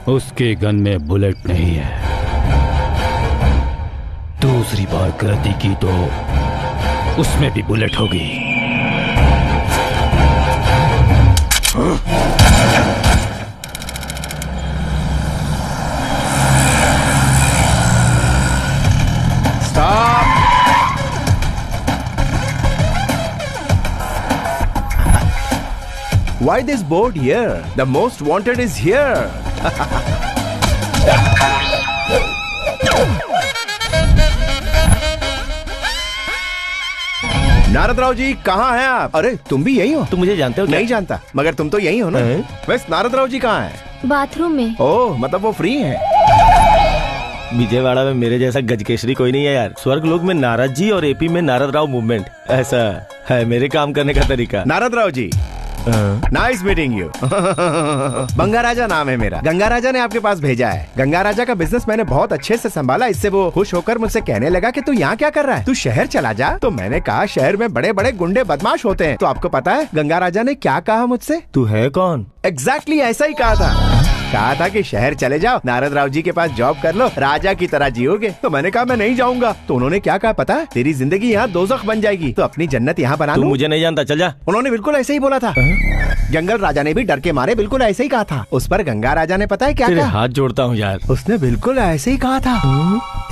उसके गन में बुलेट नहीं है। दूसरी बार गलती की तो उसमें भी बुलेट होगी। Why this board here? The most wanted is here. Narad Rao ji कहाँ हैं आप? अरे तुम भी यही हो? तुम मुझे जानते हो क्या? नहीं जानता, मगर तुम तो यही हो ना? वैसे नारद राव जी कहाँ हैं? बाथरूम में। ओह, मतलब वो फ्री हैं। विजयवाड़ा में मेरे जैसा गजकेशरी कोई नहीं है यार। स्वर्ग लोक में नारद जी और एपी में नारद राव मूवमेंट, ऐसा है मेरे काम करने का तरीका। Narad Rao ji, nice meeting you. Ganga राजा नाम है मेरा। गंगा राजा ने आपके पास भेजा है। गंगा राजा का बिजनेस मैंने बहुत अच्छे से संभाला। इससे वो खुश होकर मुझसे कहने लगा कि तू यहाँ क्या कर रहा है, तू शहर चला जा। तो मैंने कहा शहर में बड़े बड़े गुंडे बदमाश होते हैं। तो आपको पता है गंगा राजा ने क्या कहा मुझसे? तू है कौन? एग्जैक्टली ऐसा ही कहा था कि शहर चले जाओ, नारद राव जी के पास जॉब कर लो, राजा की तरह जियोगे। तो मैंने कहा मैं नहीं जाऊंगा। तो उन्होंने क्या कहा पता है? तेरी जिंदगी यहाँ दोज़ख बन जाएगी, तो अपनी जन्नत यहाँ बना तू लो। मुझे नहीं जानता, चल जा। उन्होंने बिल्कुल ऐसे ही बोला था। जंगल राजा ने भी डर के मारे बिल्कुल ऐसे ही कहा था। उस पर गंगा राजा ने पता है क्या कहा? हाथ जोड़ता हूँ यार, उसने बिल्कुल ऐसे ही कहा था।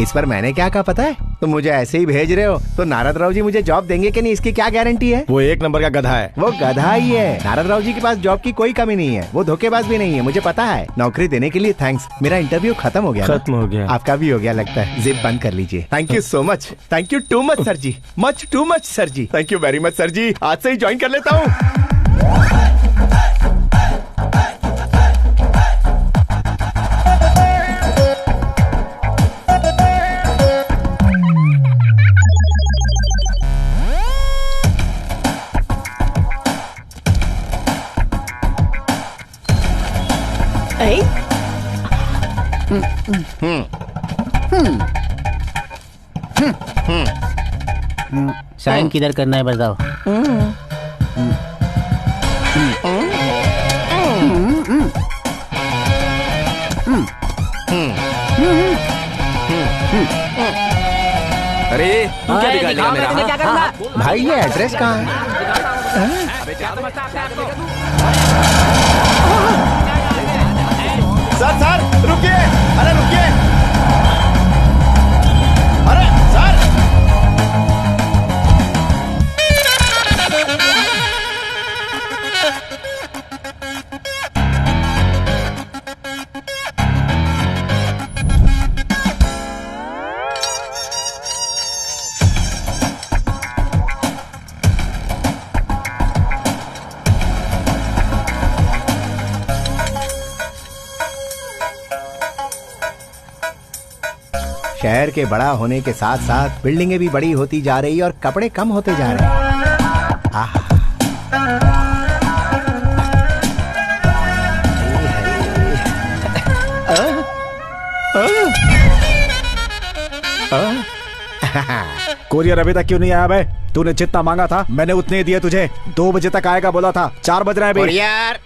इस पर मैंने क्या कहा पता है? तुम मुझे ऐसे ही भेज रहे हो तो नारद राव जी मुझे जॉब देंगे कि नहीं, इसकी क्या गारंटी है? वो एक नंबर का गधा है। वो गधा ही है। नारद राव जी के पास जॉब की कोई कमी नहीं है। वो धोखेबाज भी नहीं है, मुझे पता है। नौकरी देने के लिए थैंक्स। मेरा इंटरव्यू खत्म हो गया। खत्म हो गया? आपका भी हो गया लगता है। जिप बंद कर लीजिए। Thank you so much. Thank you too much sir ji. Much too much sir ji. Thank you very much sir ji. आज से ही ज्वाइन कर लेता हूँ। साइन किधर करना है बताओ? अरे तू क्या बिगाड़ लिया मेरा? क्या करना? भाई ये एड्रेस कहाँ है? सर रुकिए। अरे रुकिए। अरे सर, शहर के बड़ा होने के साथ साथ बिल्डिंगें भी बड़ी होती जा रही और कपड़े कम होते जा रहे हैं। कोरियर अभी तक क्यों नहीं आया भाई? तूने जितना मांगा था मैंने उतने ही दिए तुझे। 2 बजे तक आएगा बोला था, 4 बज रहे हैं अभी। यार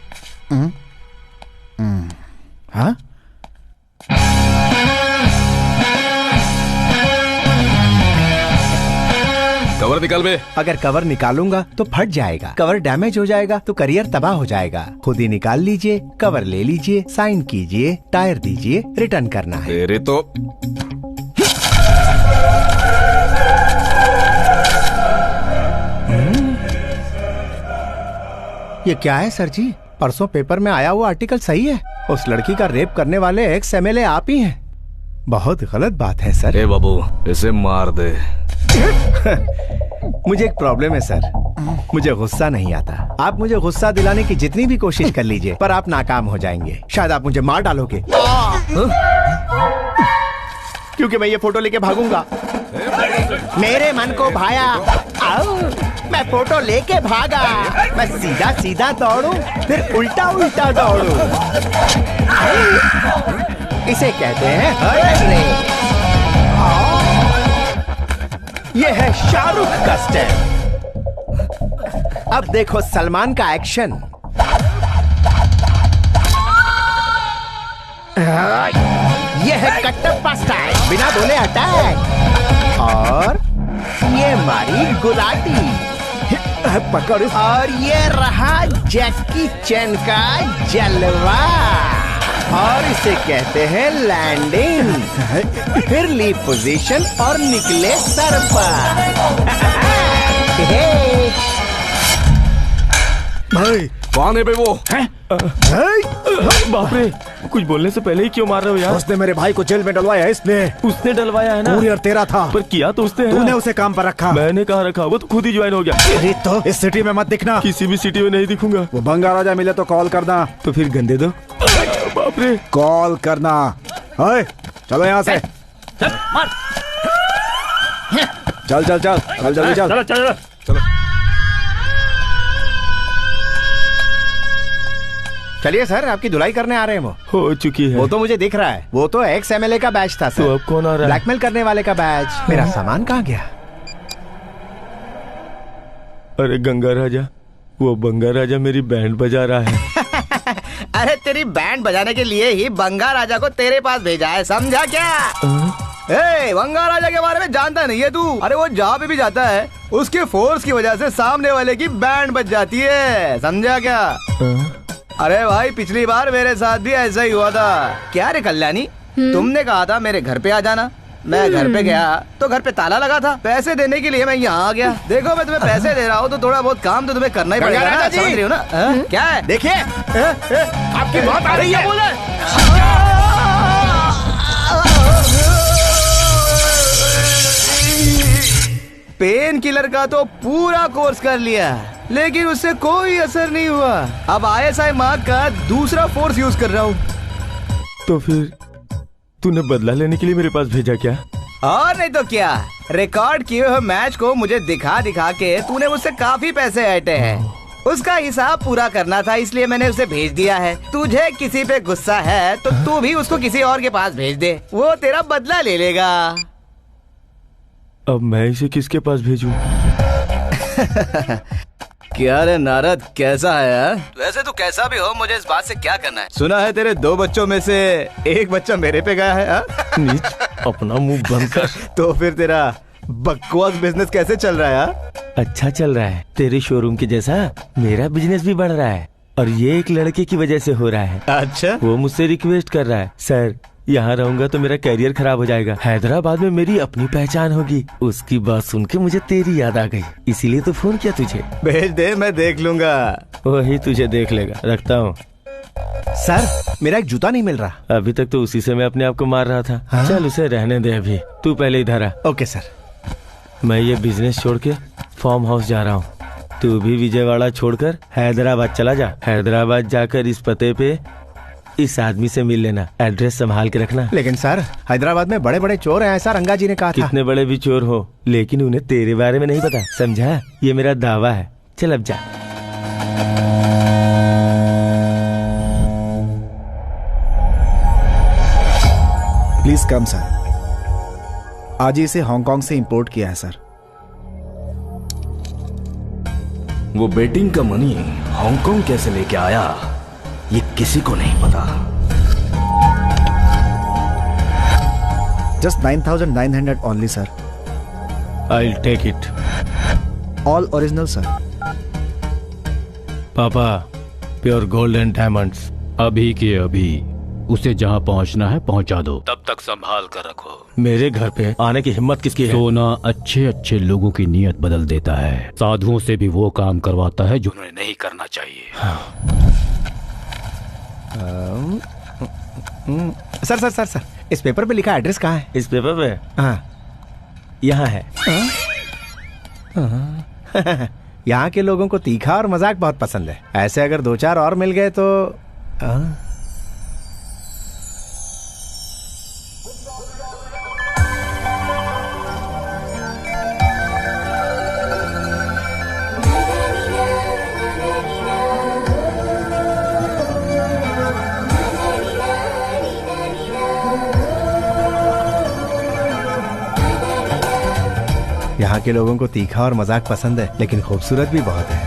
हाँ? कवर निकाल बे। अगर कवर निकालूंगा तो फट जाएगा, कवर डैमेज हो जाएगा तो करियर तबाह हो जाएगा। खुद ही निकाल लीजिए, कवर ले लीजिए, साइन कीजिए, टायर दीजिए, रिटर्न करना है। तेरे तो ये क्या है सर जी? परसों पेपर में आया हुआ आर्टिकल सही है? उस लड़की का रेप करने वाले एक्स एमएलए आप ही हैं। बहुत गलत बात है सर। ए बाबू, इसे मार दे। मुझे एक प्रॉब्लम है सर, मुझे गुस्सा नहीं आता। आप मुझे गुस्सा दिलाने की जितनी भी कोशिश कर लीजिए पर आप नाकाम हो जाएंगे। शायद आप मुझे मार डालोगे क्योंकि मैं ये फोटो लेके भागूंगा। मेरे मन को भाया, आओ, मैं फोटो लेके भागा। मैं सीधा सीधा दौड़ूं फिर उल्टा उल्टा दौड़ूं। इसे कहते हैं हर्ट। ये है शाहरुख का स्टेप। अब देखो सलमान का एक्शन। ये है कटप्पा स्टाइल, बिना बोले अटैक। और ये मारी गुलाटी, पकड़ इस- और ये रहा जैकी चैन का जलवा, और इसे कहते हैं लैंडिंग। फिर ली पोजीशन और निकले सर पर। भाई कौन है बे वो? बाप रे, कुछ बोलने से पहले ही क्यों मार रहे हो यार? उसने मेरे भाई को जेल में डलवाया है, इसने। उसने डलवाया है ना? कुरियर तेरा था, पर किया तो उसने है तूने ना? उसे काम पर रखा। मैंने कहा रखा, वो तो खुद ही ज्वाइन हो गया। अरे तो इस सिटी में मत दिखना। किसी भी सिटी में नहीं दिखूंगा। वो बंगा राजा मिले तो कॉल करना। तो फिर गंदे दो। बाप रे, कॉल करना। ओए, चलो यहाँ से। चल चल चल चल जल्दी चल। चलिए सर, आपकी धुलाई करने आ रहे हैं वो। हो चुकी है। वो तो मुझे दिख रहा है, वो तो एक्स MLA का बैच था तो सर। अब कौन आ रहा है? ब्लैकमेल करने वाले का बैच। मेरा सामान कहाँ गया? अरे गंगा राजा, वो बंगा राजा मेरी बैंड बजा रहा है। अरे तेरी बैंड बजाने के लिए ही बंगा राजा को तेरे पास भेजा है, समझा क्या? ए, बंगा राजा के बारे में जानता नहीं है तू? अरे वो जहाँ पे भी जाता है उसके फोर्स की वजह से सामने वाले की बैंड बज जाती है, समझा क्या? अरे भाई, पिछली बार मेरे साथ भी ऐसा ही हुआ था। क्या रे कल्याणी, तुमने कहा था मेरे घर पे आ जाना। मैं घर पे गया तो घर पे ताला लगा था। पैसे देने के लिए मैं यहाँ आ गया। देखो, मैं तुम्हें पैसे दे रहा हूँ तो थोड़ा बहुत काम तो तुम्हें करना ही पड़ेगा ना, समझ रही हो ना? क्या है? देखिए, आपकी मौत आ रही है। पेन किलर का तो पूरा कोर्स कर लिया, लेकिन उससे कोई असर नहीं हुआ। अब ISI मार्क का दूसरा फोर्स यूज कर रहा हूँ। तो फिर तूने बदला लेने के लिए मेरे पास भेजा क्या? और नहीं तो क्या, रिकॉर्ड किए हुए मैच को मुझे दिखा दिखा के तूने मुझसे काफी पैसे ऐंठे हैं। उसका हिसाब पूरा करना था, इसलिए मैंने उसे भेज दिया है। तुझे किसी पे गुस्सा है तो तू भी उसको किसी और के पास भेज दे, वो तेरा बदला ले लेगा। अब मैं इसे किसके पास भेजूं? क्या रे नारद, कैसा है यार? वैसे तू कैसा भी हो, मुझे इस बात से क्या करना है? सुना है तेरे 2 बच्चों में से एक बच्चा मेरे पे गया है, हा? नीच, अपना मुंह बंद कर। तो फिर तेरा बकवास बिजनेस कैसे चल रहा है यार? अच्छा चल रहा है, तेरे शोरूम के जैसा मेरा बिजनेस भी बढ़ रहा है, और ये एक लड़के की वजह से हो रहा है। अच्छा, वो मुझसे रिक्वेस्ट कर रहा है, सर यहाँ रहूंगा तो मेरा करियर खराब हो जाएगा, हैदराबाद में मेरी अपनी पहचान होगी। उसकी बात सुन के मुझे तेरी याद आ गई, इसीलिए तो फोन किया तुझे। भेज दे, मैं देख लूंगा। वही तुझे देख लेगा, रखता हूँ। सर, मेरा एक जूता नहीं मिल रहा। अभी तक तो उसी से मैं अपने आप को मार रहा था। हाँ? चल उसे रहने दे, अभी तू पहले इधर आ। Okay sir. मैं ये बिजनेस छोड़ के फार्म हाउस जा रहा हूँ, तू भी विजयवाड़ा छोड़कर हैदराबाद चला जा। हैदराबाद जाकर इस पते पे इस आदमी से मिल लेना, एड्रेस संभाल के रखना। लेकिन सर, हैदराबाद में बड़े बड़े चोर हैं, ऐसा रंगा जी ने कहा था। कितने बड़े भी चोर हो, लेकिन उन्हें तेरे बारे में नहीं पता, समझा? ये मेरा दावा है। चल अब जा। Please come sir. आज ही इसे हांगकांग से इंपोर्ट किया है सर। वो बेटिंग का मनी हांगकांग कैसे लेके आया, ये किसी को नहीं पता। Just 9,900 only sir. I'll take it. All original sir. पापा, प्योर गोल्ड एंड डायमंड्स। अभी के अभी उसे जहाँ पहुँचना है पहुँचा दो। तब तक संभाल कर रखो। मेरे घर पे आने की हिम्मत किसकी है? सोना अच्छे अच्छे लोगों की नीयत बदल देता है, साधुओं से भी वो काम करवाता है जो उन्हें नहीं करना चाहिए। सर सर सर सर, इस पेपर पे लिखा एड्रेस कहाँ है? इस पेपर पे हाँ। यहाँ है। यहाँ के लोगों को तीखा और मजाक बहुत पसंद है। ऐसे अगर 2-4 और मिल गए तो यहाँ के लोगों को तीखा और मजाक पसंद है, लेकिन खूबसूरत भी बहुत है।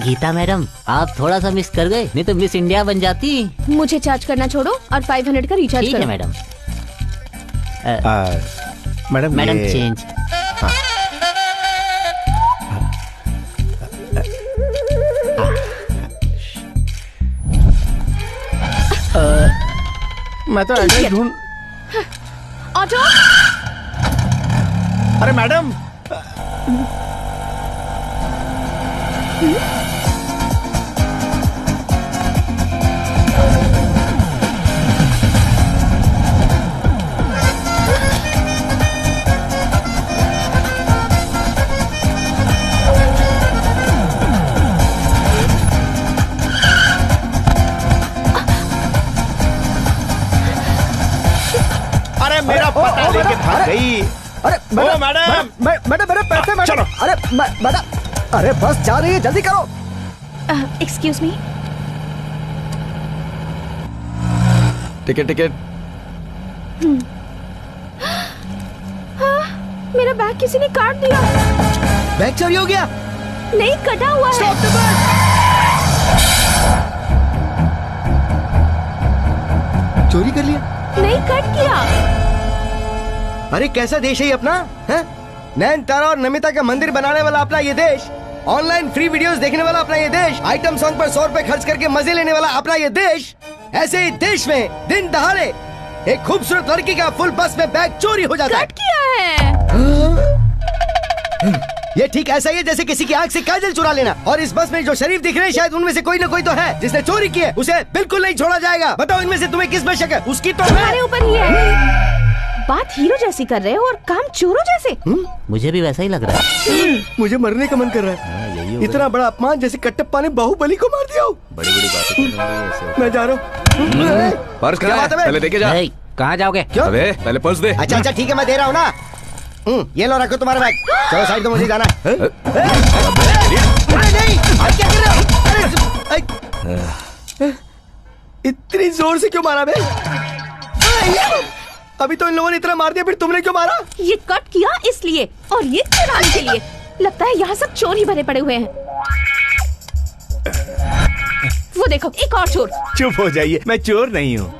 गीता मैडम, आप थोड़ा सा मिस कर गए, नहीं तो मिस इंडिया बन जाती। मुझे चार्ज करना छोड़ो और 500 का रिचार्ज ठीक करो। है मैडम। मैडम मैडम ये- चेंज। मैं तो एड्रेस ढूंढ। ऑटो। अरे मैडम, अरे मेरा पता लेके भाग गई। अरे ओ मैडम, मैडम मेरे पैसे मैडम। चलो। अरे मैडम, अरे बस जा रही है, जल्दी करो। Excuse me. टिकट। मेरा बैग किसी ने काट दिया। बैग चोरी हो गया। नहीं, कटा हुआ है। चोरी कर लिया। नहीं, कट किया। अरे कैसा देश है ये अपना, है? नैन तारा और नमिता का मंदिर बनाने वाला अपना ये देश, ऑनलाइन फ्री वीडियोस देखने वाला अपना ये देश, आइटम सॉन्ग पर 100 रुपए खर्च करके मजे लेने वाला अपना ये देश। ऐसे ही देश में दिन दहाड़े एक खूबसूरत लड़की का फुल बस में बैग चोरी हो जाता है। कट किया है। ये ठीक ऐसा ही है जैसे किसी की आंख से काजल चुरा लेना। और इस बस में जो शरीफ दिख रहे हैं, शायद उनमें से कोई ना कोई तो है जिसने चोरी की है। उसे बिल्कुल नहीं छोड़ा जाएगा। बताओ इनमें से तुम्हें किस में शक है? उसकी तो तुम्हारे ऊपर ही है। बात हीरो जैसी कर रहे हो और काम चोरों जैसे। मुझे भी वैसा ही लग रहा है। मुझे मरने का मन कर रहा है। इतना बड़ा अपमान जैसे कटप्पा ने बाहुबली को मार दिया हो। बड़ी बात मैं जा रहा हूँ। पर्स क्या कहाँ बात है है? बे? पहले देके जा। कहाँ जाओगे? क्यों? अबे पहले पर्स दे। अच्छा ठीक है, मैं दे रहा हूँ ना। ये लो, रखो तुम्हारा बैग। चलो साइड, तो मुझे जाना है। अरे नहीं, आप क्या कर रहे हो? अरे, इतनी जोर से क्यों मारा बे? अभी तो इन लोगों ने इतना मार दिया, फिर तुमने क्यों मारा? ये कट किया इसलिए और ये चुराने के लिए। लगता है यहाँ सब चोर ही भरे पड़े हुए हैं। वो देखो, एक और चोर। चुप हो जाइए, मैं चोर नहीं हूँ।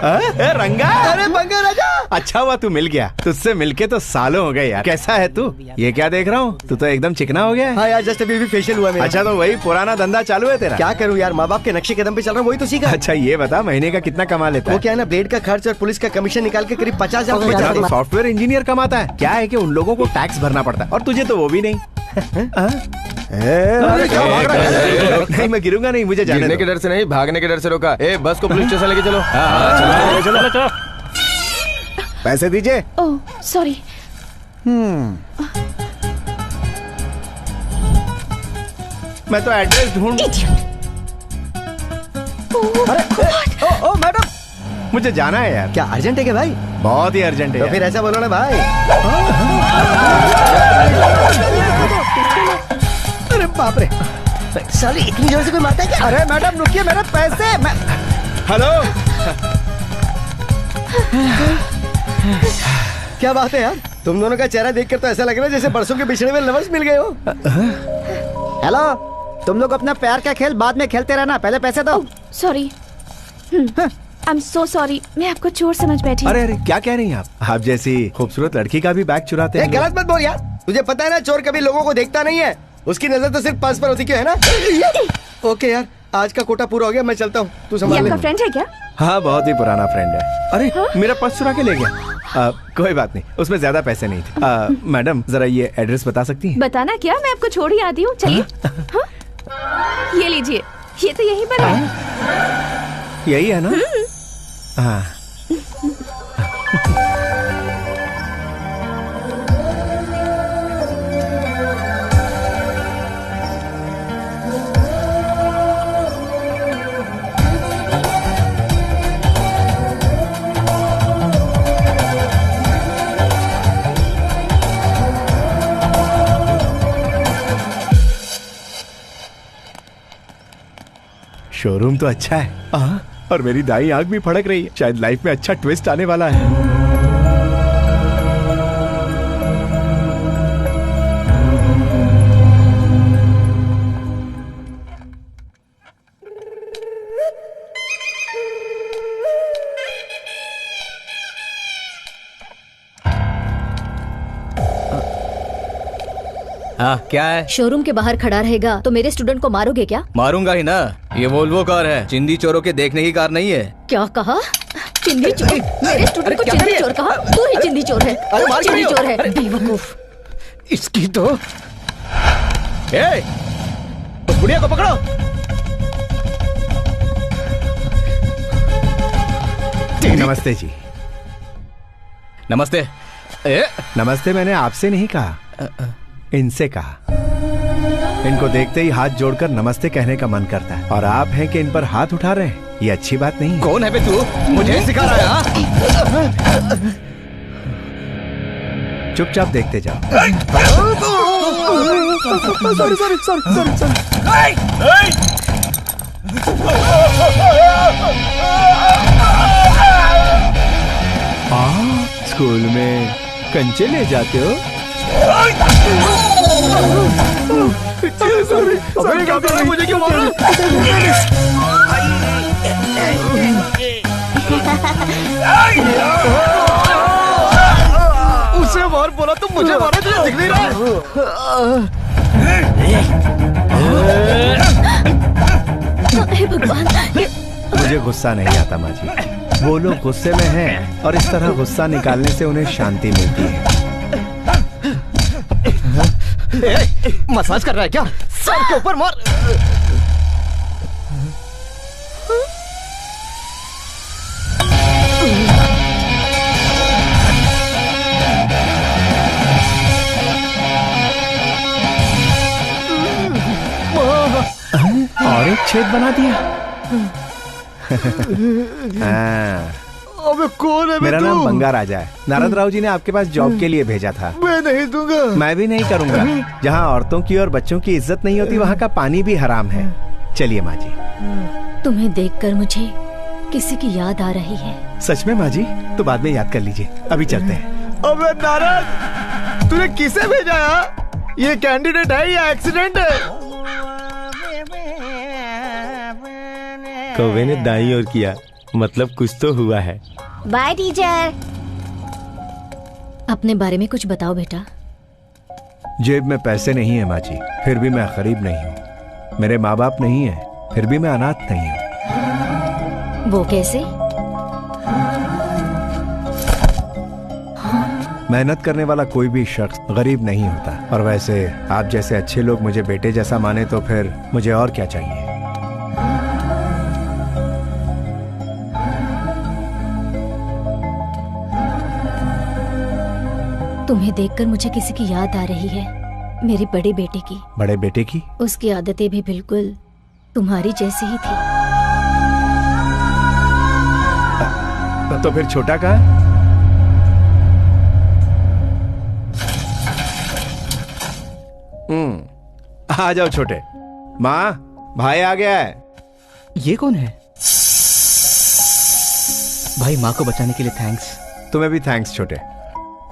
रंगा, अरे बंगा राजा, अच्छा हुआ तू मिल गया। तुझसे मिलके तो सालों हो गए यार। कैसा है तू? ये क्या देख रहा हूँ, तू तो एकदम चिकना हो गया है। हाँ यार, जस्ट अभी भी फेशियल हुआ मेरा। अच्छा, तो वही पुराना धंधा चालू है तेरा? क्या करूँ यार, माँ बाप के नक्शे कदम पे चल रहा हूँ, वही तो सीखा। अच्छा ये बता, महीने का कितना कमा लेता वो है? क्या है ना, ब्लेड का खर्च और पुलिस का कमीशन निकाल के करीब 50,000 अच्छा, तो सॉफ्टवेयर इंजीनियर कमाता है। क्या है कि उन लोगों को टैक्स भरना पड़ता है और तुझे तो वो भी नहीं। अरे क्या भाग रहा है? नहीं, मैं गिरूंगा नहीं, मुझे जाने गिरने दो। के डर से नहीं, भागने के डर से रोका। ए बस को पुलिस स्टेशन लेके चलो। चलो। पैसे दीजिए। Oh sorry. मैं तो एड्रेस ढूंढ। ओ मैडम, मुझे जाना है यार। क्या अर्जेंट है क्या भाई? बहुत ही अर्जेंट है तो यार। फिर ऐसा बोलो ना भाई। अरे बाप रे, साली इतनी जोर से कोई मारता है क्या? अरे मैडम रुकिए, मेरे पैसे। हेलो, क्या बात है यार, तुम दोनों का चेहरा देखकर तो ऐसा लग रहा है जैसे बरसों के बिछड़े हुए लवर्स मिल गए हो। हेलो, तुम लोग अपना प्यार का खेल बाद में खेलते रहना, पहले पैसे दो। Sorry. I am so sorry, मैं आपको चोर समझ बैठी। अरे अरे क्या कह रही हैं आप जैसी खूबसूरत लड़की का भी बैग चुराते हैं। गलत मत बोल यार, तुझे पता है ना, चोर कभी लोगों को देखता नहीं है, उसकी नजर तो सिर्फ पर्स पर होती क्यों है ना। ओके यार, आज का कोटा पूरा हो गया, मैं चलता हूँ, तू ये संभाल आपका ले। फ्रेंड है क्या? हाँ, बहुत ही पुराना फ्रेंड है। अरे मेरा पर्स चुरा के ले गया। कोई बात नहीं, उसमें ज्यादा पैसे नहीं थे। मैडम जरा ये एड्रेस बता सकती हैं? बताना क्या, मैं आपको छोड़ ही आती हूँ। चलिए। हाँ? ये लीजिए, ये तो यहीं पर है। यही है ना? हाँ। शोरूम तो अच्छा है। और मेरी दाई आंख भी फड़क रही है, शायद लाइफ में अच्छा ट्विस्ट आने वाला है। हाँ क्या है? शोरूम के बाहर खड़ा रहेगा तो मेरे स्टूडेंट को मारोगे क्या? मारूंगा ही ना, ये वोल्वो कार है, चिंदी चोरों के देखने की कार नहीं है। क्या कहा? चिंदी चोर? मेरे स्टूडेंट को चिंदी चोर कहा? तू ही चिंदी चोर है, तू ही चिंदी चोर है, बेवकूफ। इसकी तो उस बुढ़िया को पकड़ो। नमस्ते जी। नमस्ते। नमस्ते मैंने आपसे नहीं कहा, इनसे कहा। इनको देखते ही हाथ जोड़कर नमस्ते कहने का मन करता है, और आप हैं कि इन पर हाथ उठा रहे हैं, ये अच्छी बात नहीं है। कौन है बे तू? मुझे सिखा रहा है? चुपचाप देखते जाओ। स्कूल में कंचे ले जाते हो? मुझे क्यों मारा? उसे मार बोला तो मुझे मारा, तुझे दिख नहीं रहा? हे भगवान। मुझे गुस्सा नहीं आता माँ जी, वो लोग गुस्से में हैं और इस तरह गुस्सा निकालने से उन्हें शांति मिलती है। मसाज कर रहा है क्या? सर के ऊपर मार। और एक छेद बना दिया। अबे कौन है? मेरा नाम बंगा राजा है। नारद राव जी ने आपके पास जॉब के लिए भेजा था। मैं नहीं दूंगा। मैं भी नहीं करूंगा। जहाँ औरतों की और बच्चों की इज्जत नहीं होती, वहाँ का पानी भी हराम है। चलिए माँ जी। तुम्हें देखकर मुझे किसी की याद आ रही है। सच में माँ जी? तो बाद में याद कर लीजिए, अभी चलते हैं। अबे नारद, तूने किसे भेजा है? ये कैंडिडेट है या एक्सीडेंट है? कौवे ने दाई और किया, मतलब कुछ तो हुआ है। Bye teacher. अपने बारे में कुछ बताओ बेटा। जेब में पैसे नहीं है माँ जी, फिर भी मैं गरीब नहीं हूँ। मेरे माँ बाप नहीं है, फिर भी मैं अनाथ नहीं हूँ। वो कैसे? मेहनत करने वाला कोई भी शख्स गरीब नहीं होता। और वैसे आप जैसे अच्छे लोग मुझे बेटे जैसा माने तो फिर मुझे और क्या चाहिए। तुम्हें देखकर मुझे किसी की याद आ रही है, मेरे बड़े बेटे की। बड़े बेटे की? उसकी आदतें भी बिल्कुल तुम्हारी जैसी ही थी। तो फिर छोटा कहाँ है? आ जाओ छोटे। माँ, भाई आ गया है। ये कौन है? भाई, माँ को बचाने के लिए थैंक्स। तुम्हें भी थैंक्स छोटे।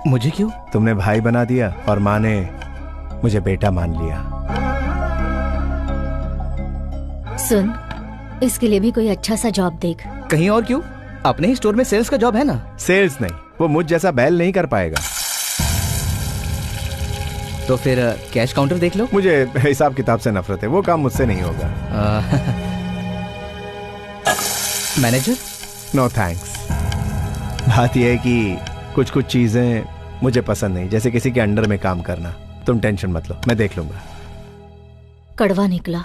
मुझे क्यों? तुमने भाई बना दिया और माँ ने मुझे बेटा मान लिया। सुन, इसके लिए भी कोई अच्छा सा जॉब देख। कहीं और क्यों? अपने ही स्टोर में सेल्स का जॉब है ना। सेल्स नहीं, वो मुझ जैसा बैल नहीं कर पाएगा। तो फिर कैश काउंटर देख लो। मुझे हिसाब किताब से नफरत है, वो काम मुझसे नहीं होगा। मैनेजर? No thanks. बात यह है कि कुछ कुछ चीजें मुझे पसंद नहीं, जैसे किसी के अंडर में काम करना। तुम टेंशन मत लो, मैं देख लूंगा। कड़वा निकला,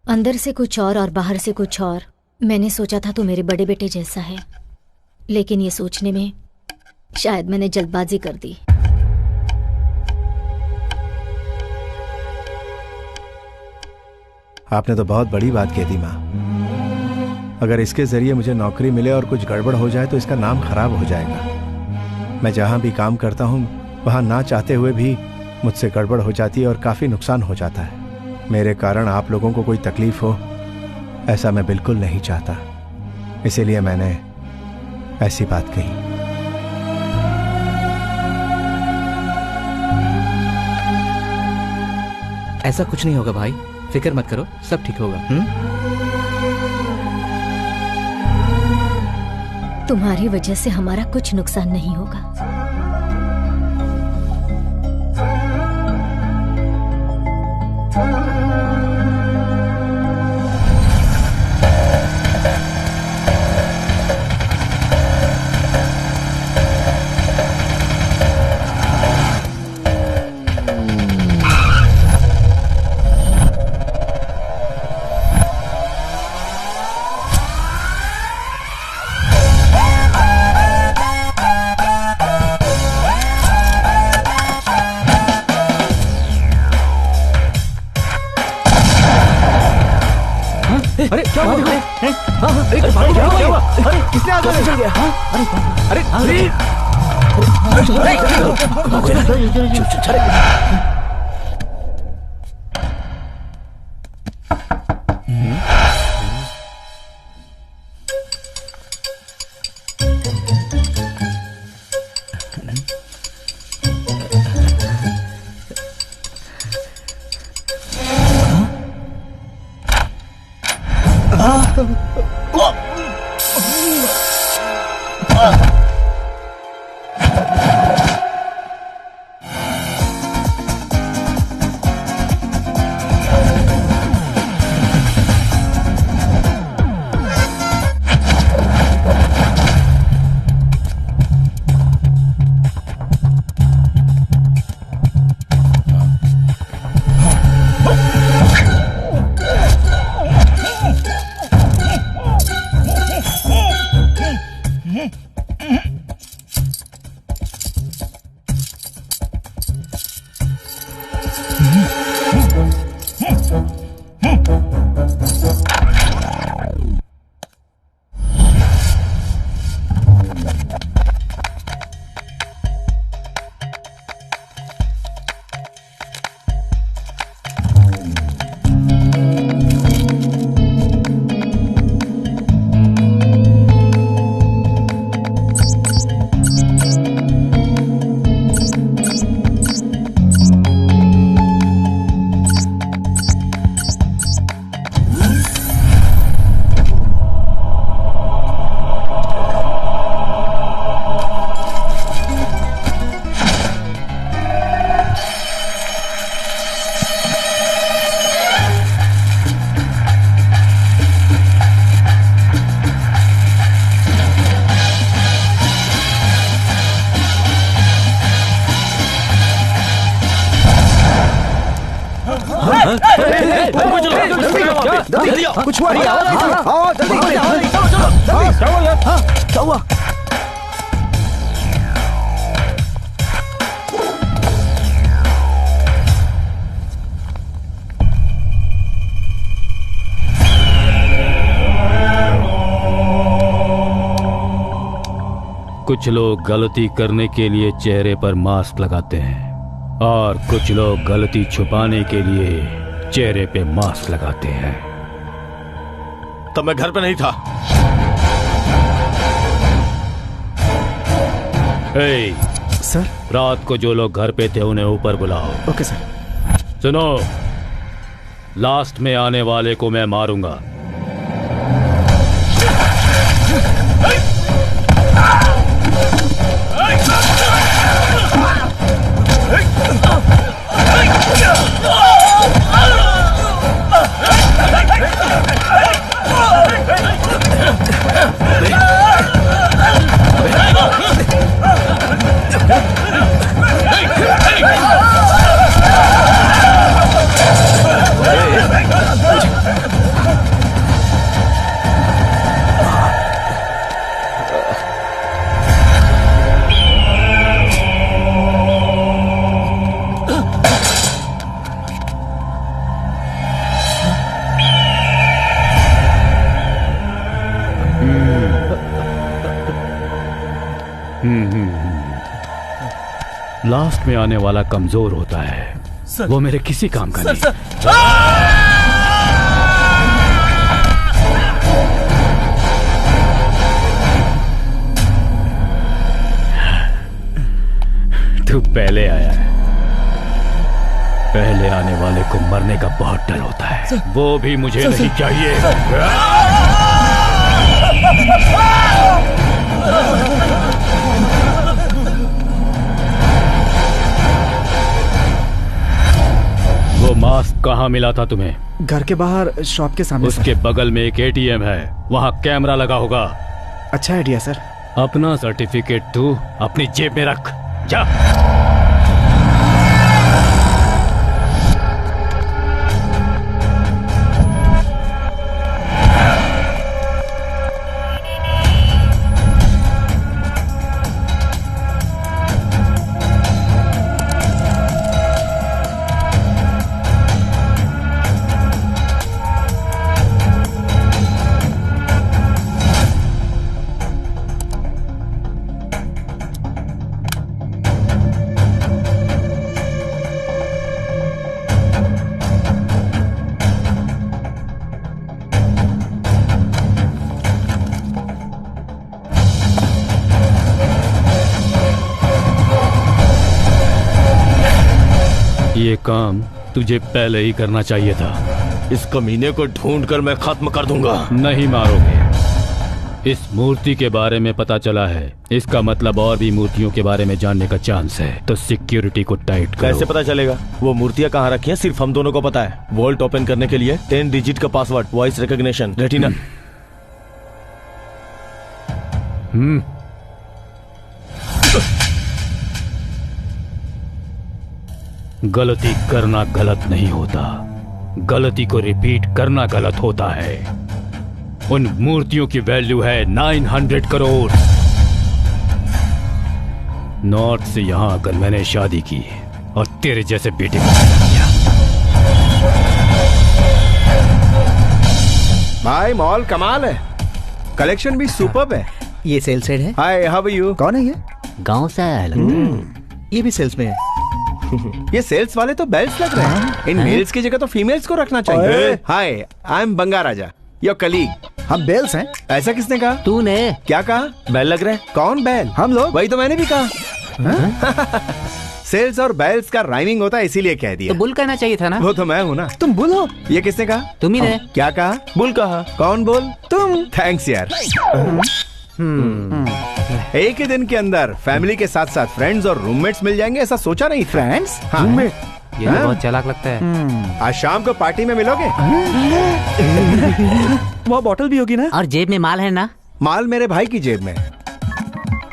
अंदर से कुछ और बाहर से कुछ और। मैंने सोचा था तू मेरे बड़े बेटे जैसा है, लेकिन ये सोचने में शायद मैंने जल्दबाजी कर दी। आपने तो बहुत बड़ी बात कह दी माँ। अगर इसके जरिए मुझे नौकरी मिले और कुछ गड़बड़ हो जाए तो इसका नाम खराब हो जाएगा। मैं जहां भी काम करता हूं वहां ना चाहते हुए भी मुझसे गड़बड़ हो जाती है और काफी नुकसान हो जाता है। मेरे कारण आप लोगों को कोई तकलीफ हो, ऐसा मैं बिल्कुल नहीं चाहता। इसीलिए मैंने ऐसी बात कही। ऐसा कुछ नहीं होगा भाई, फिक्र मत करो, सब ठीक होगा। तुम्हारी वजह से हमारा कुछ नुकसान नहीं होगा। अरे क्या हुआ? अरे क्या हुआ? अरे किसने आग चल गया? अरे कुछ हुआ? क्या हुआ? कुछ लोग गलती करने के लिए चेहरे पर मास्क लगाते हैं और कुछ लोग गलती छुपाने के लिए चेहरे पे मास्क लगाते हैं। तब मैं घर पे नहीं था। सर, रात को जो लोग घर पे थे उन्हें ऊपर बुलाओ। Okay sir. सुनो, लास्ट में आने वाले को मैं मारूंगा। लास्ट में आने वाला कमजोर होता है, वो मेरे किसी काम का नहीं। तू पहले आया है। पहले आने वाले को मरने का बहुत डर होता है, वो भी मुझे नहीं चाहिए। वो मास्क कहाँ मिला था तुम्हें? घर के बाहर शॉप के सामने। उसके बगल में एक एटीएम है, वहाँ कैमरा लगा होगा। अच्छा आइडिया सर। अपना सर्टिफिकेट तू अपनी जेब में रख, जा। ये काम तुझे पहले ही करना चाहिए था। इस कमीने को ढूंढकर मैं खत्म कर दूंगा। नहीं मारोगे। इस मूर्ति के बारे में पता चला है, इसका मतलब और भी मूर्तियों के बारे में जानने का चांस है, तो सिक्योरिटी को टाइट करो। कैसे पता चलेगा? वो मूर्तियाँ कहाँ रखी हैं सिर्फ हम दोनों को पता है। वॉल्ट ओपन करने के लिए 10 डिजिट का पासवर्ड, वॉइस रिकॉग्निशन, रेटिना। गलती करना गलत नहीं होता, गलती को रिपीट करना गलत होता है। उन मूर्तियों की वैल्यू है 900 करोड़। नॉर्थ से यहां आकर मैंने शादी की और तेरे जैसे बेटे को पैदा किया। भाई मॉल कमाल है, कलेक्शन भी सुपर्ब है। ये सेल्स हेड है। हाय, हाउ आर यू? कौन है ये? गांव से आया है लगता ये भी सेल्स में है। ये सेल्स वाले तो बेल्ट लग रहे हैं। इन मेल्स की जगह तो फीमेल्स को रखना चाहिए। Hi, I am Banga Raja, your colleague. हम बेल्स हैं। ऐसा किसने कहा? तूने। क्या कहा? बैल लग रहा है। कौन बैल? हम लोग। वही तो मैंने भी कहा। सेल्स और बैल्स का राइमिंग होता है, इसीलिए कह दिया। तो बुल कहना चाहिए था ना। वो तो मैं हूँ ना। तुम बुल हो? ये किसने कहा? तुम ही ने। क्या कहा? बुल कहा। कौन बोल? तुम। थैंक्स यार। एक ही दिन के अंदर फैमिली के साथ साथ फ्रेंड्स और रूममेट्स मिल जाएंगे, ऐसा सोचा नहीं। फ्रेंड्स? हाँ। ये तो बहुत चालाक लगता है। आज शाम को पार्टी में मिलोगे? वो बॉटल भी होगी ना? और जेब में माल है ना? माल मेरे भाई की जेब में।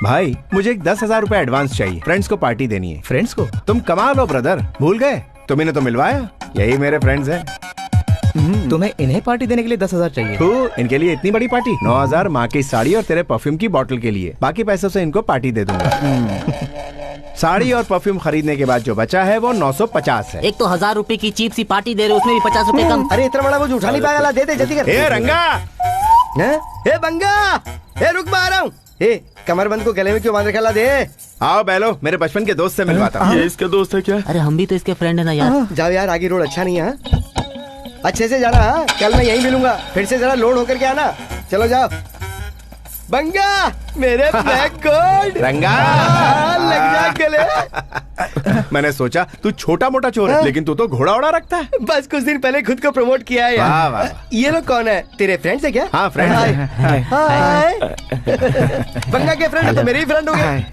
भाई मुझे एक 10,000 रुपए एडवांस चाहिए, फ्रेंड्स को पार्टी देनी है। फ्रेंड्स को? तुम कमा लो ब्रदर, भूल गए? तुम्हें तो मिलवाया, यही मेरे फ्रेंड्स हैं। तुम्हें इन्हें पार्टी देने के लिए 10,000 चाहिए? तो इनके लिए इतनी बड़ी पार्टी? 9,000 माँ की साड़ी और तेरे परफ्यूम की बोतल के लिए, बाकी पैसों से इनको पार्टी दे दूंगा। साड़ी और परफ्यूम खरीदने के बाद जो बचा है वो 950 है। एक तो 1000 रुपए की चीप सी पार्टी दे रहे, उसमें भी 50 रुपए कम। अरे इतना बड़ा वो उठा नहीं पाएगा, दे दे जल्दी कर। ए रंगा, ए बंगा, ए रुक, मैं आ रहा हूँ। ए कमरबंद को गले में क्यों बांध रखा? ला दे। आओ बैलो, मेरे बचपन के दोस्त से मिलवाता हूँ। ये इसका दोस्त है क्या? अरे हम भी तो इसके फ्रेंड है ना यार। जाओ यार, आगे रोड अच्छा नहीं है। अच्छे से जाना। हाँ, कल मैं यहीं मिलूंगा, फिर से जरा लोड होकर के आना। चलो जाओ। बंगा, मेरे ब्लैक गोल्ड। रंगा, लग जा गले। मैंने सोचा तू छोटा मोटा चोर है, लेकिन तू तो घोड़ा ओड़ा रखता है। बस कुछ दिन पहले खुद को प्रमोट किया है वाह, वाह। यार। ये लोग कौन है? तेरे फ्रेंड्स है क्या? हाँ, फ्रेंड्स हैं। हाय। बंगा के फ्रेंड है तो मेरे ही फ्रेंड हो गए।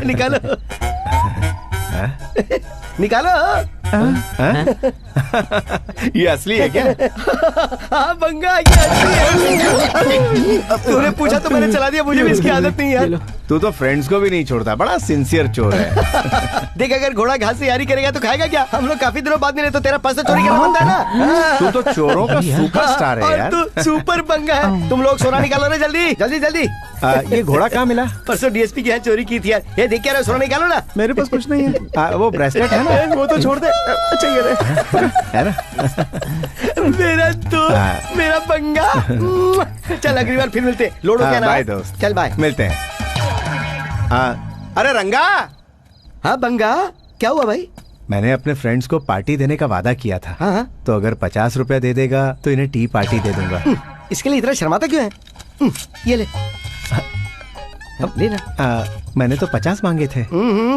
निकालो निकालो। ये असली है क्या? हाँ बंगा, ये असली है। तूने पूछा तो मैंने चला दिया, मुझे भी इसकी आदत नहीं है। तू तो फ्रेंड्स को भी नहीं छोड़ता, बड़ा सिंसियर चोर है। देख, अगर घोड़ा घास से यारी करेगा तो खाएगा क्या? हम लोग काफी दिनों बाद मिले, तो तेरा पर्स चोरी करना बनता है ना। तू तो चोरों का सुपरस्टार है और यार। तू सुपर बंगा है। तुम लोग सोना निकालो ना, जल्दी जल्दी जल्दी। ये घोड़ा कहाँ मिला? परसों डीएसपी के यहाँ चोरी की थी यार। ये देख क्या रहे हो? सोना निकालो ना। मेरे पास कुछ नहीं है। वो ब्रेसलेट है ना? वो तो छोड़ दे। अच्छा ये रहे। है ना? मेरा दोस्त, मेरा बंगा। चल अगली बार फिर मिलते। लोड हो गया ना? बाय दोस्त। चल बाय। मिलते हैं। अरे रंगा। हाँ बंगा, क्या हुआ भाई? मैंने अपने फ्रेंड्स को पार्टी देने का वादा किया था। हाँ। तो अगर 50 रुपया दे देगा तो इन्हें टी पार्टी दे दूंगा। इसके लिए इतना शर्माता क्यों है? ये ले। अब ले ना। मैंने तो 50 मांगे थे।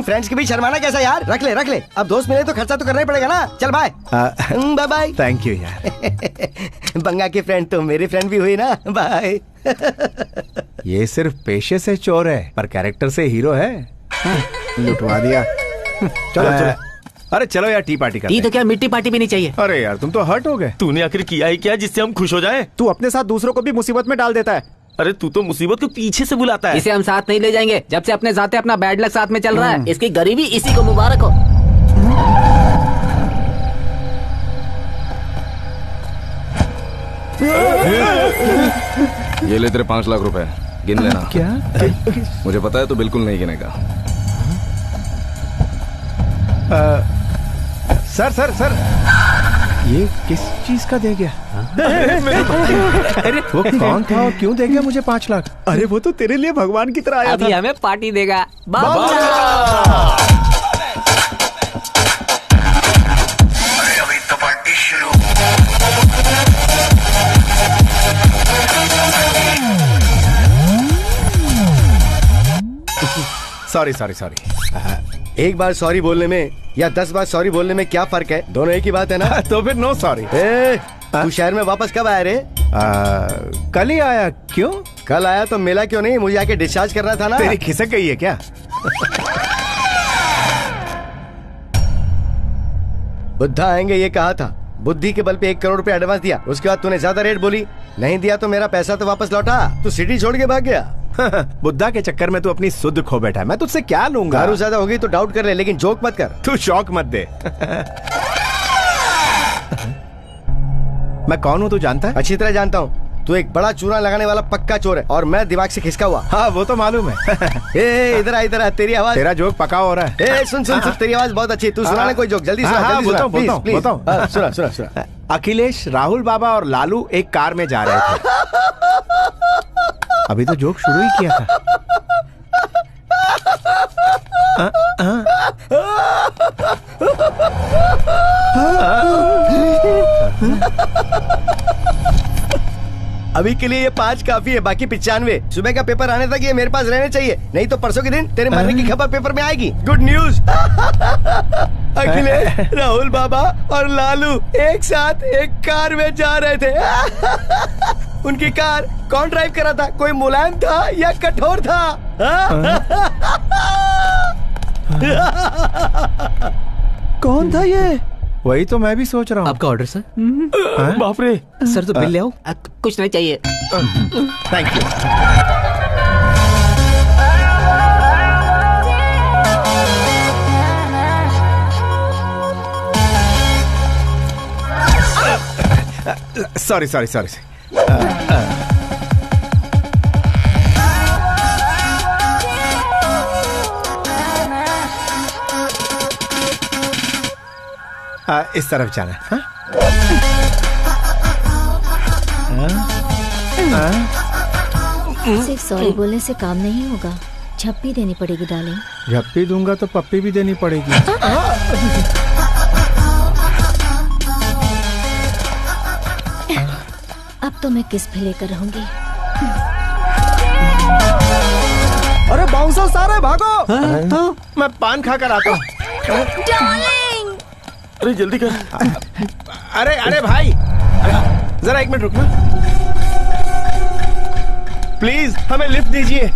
फ्रेंड्स के भी शर्माना कैसा यार? रख ले रख ले। अब दोस्त मिले तो खर्चा तो करना ही पड़ेगा ना। चल bye. Bye bye. Thank you यार। बंगा के फ्रेंड तो मेरे फ्रेंड भी हुई ना। बाय। ये सिर्फ पेशे से चोर है, पर कैरेक्टर से हीरो है। लुटवा दिया। चलो चलो। अरे चलो यार, टी पार्टी करते टी तो क्या, मिट्टी पार्टी भी नहीं चाहिए। अरे यार, तुम तो हर्ट हो गए। तूने आखिर किया ही क्या जिससे हम खुश हो जाएं? तू अपने साथ दूसरों को भी मुसीबत में डाल देता है। अरे तू तो मुसीबत को पीछे से बुलाता है। इसे हम साथ नहीं ले जाएंगे। जब से अपने जाते अपना बैड लक साथ में चल रहा है। इसकी गरीबी इसी को मुबारक हो। ये ले तेरे 5 लाख रुपए, गिन लेना। क्या? मुझे पता है तो बिल्कुल नहीं गिनेगा। सर सर सर, ये किस चीज का दे गया? अरे वो कौन था और क्यों दे गया मुझे 5 लाख? अरे वो तो तेरे लिए भगवान की तरह आया अभी था। हमें पार्टी देगा। अभी तो पार्टी शुरू। Sorry sorry sorry. एक बार सॉरी बोलने में या 10 बार सॉरी बोलने में क्या फर्क है? दोनों एक ही बात है ना? तो फिर नो सॉरी। तू शहर में वापस कब आया रे? कल ही आया। क्यों? कल आया तो मिला क्यों नहीं? मुझे आके डिस्चार्ज करना था ना। तेरी खिसक गई है क्या? बुद्धा आएंगे ये कहा था। बुद्धि के बल पे 1 करोड़ रुपए एडवांस दिया, उसके बाद तूने ज्यादा रेट बोली। नहीं दिया तो मेरा पैसा तो वापस लौटा। तू सिटी छोड़ के भाग गया। बुद्धा के चक्कर में तू अपनी सुध खो बैठा है। मैं तुझसे क्या लूंगा? दारू ज्यादा होगी तो डाउट कर ले, लेकिन जोक मत कर। तू शौक मत दे। मैं कौन हूँ तू जानता है? अच्छी तरह जानता हूँ। तू एक बड़ा चूना लगाने वाला पक्का चोर है और मैं दिमाग से खिसका हुआ। हाँ वो तो मालूम है। इधर आ तेरी आवाज। तेरा जोक पका हो रहा है। सुन तेरी आवाज बहुत अच्छी। तू सुना कोई जोक जल्दी सुना। बताओ। सुना। अखिलेश, राहुल बाबा और लालू एक कार में जा रहे थे। अभी तो जोक शुरू ही किया था। अभी के लिए ये 5 काफी है, बाकी 95। सुबह का पेपर आने तक ये मेरे पास रहने चाहिए, नहीं तो परसों के दिन तेरे मरने की खबर पेपर में आएगी। Good news. अखिलेश, राहुल बाबा और लालू एक साथ एक कार में जा रहे थे। उनकी कार कौन ड्राइव कर रहा था? कोई मुलायम था या कठोर था? कौन था ये? वही तो मैं भी सोच रहा हूँ। आपका ऑर्डर सर। बाप रे। सर तो बिल ले आओ। कुछ नहीं चाहिए। Thank you. सॉरी। इस तरफ जाना है। सिर्फ सॉरी बोलने से काम नहीं होगा, झप्पी देनी पड़ेगी डार्लिंग। झप्पी दूंगा तो पप्पी भी देनी पड़ेगी। अब तो मैं किस पे लेकर रहूंगी। अरे बाउंसर सारे भागो। मैं पान खा कर आता हूँ। अरे जल्दी कर। अरे भाई, जरा 1 मिनट रुकना प्लीज, हमें लिफ्ट दीजिए।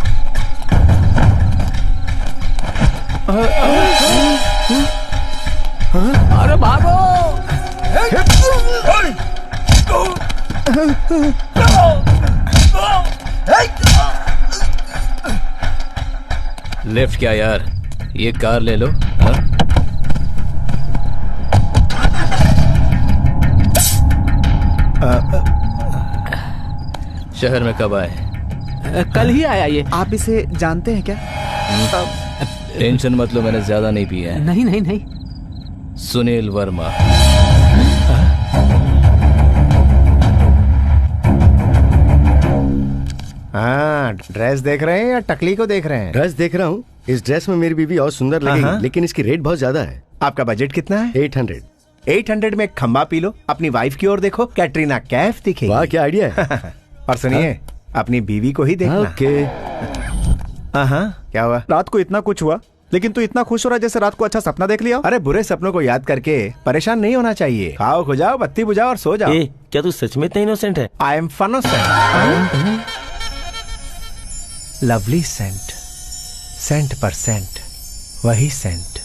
अरे भागो। लिफ्ट क्या यार, ये कार ले लो। शहर में कब आए? कल ही आया ये। आप इसे जानते हैं क्या? टेंशन मत लो, मैंने ज्यादा नहीं पिया है। नहीं। सुनील वर्मा। हाँ, ड्रेस देख रहे हैं या टकली को देख रहे हैं? ड्रेस देख रहा हूँ। इस ड्रेस में मेरी बीवी और सुंदर लगेगी, लेकिन इसकी रेट बहुत ज्यादा है। आपका बजट कितना है? 800। 800 में एक खंबा पी लो, अपनी वाइफ की ओर देखो, कैटरीना कैफ दिखेगी। वाह, क्या आइडिया है। और सुनिए, अपनी बीवी को ही देखना। ओके। क्या हुआ? रात को इतना कुछ हुआ, लेकिन तू इतना खुश हो रहा है जैसे रात को अच्छा सपना देख लिया। अरे बुरे सपनों को याद करके परेशान नहीं होना चाहिए। खाओ, खो जाओ, बत्ती बुझाओ और सो जाओ। क्या तू सच में इतना इनोसेंट है? I am funnocent. Lovely scent, cent per cent, वही scent.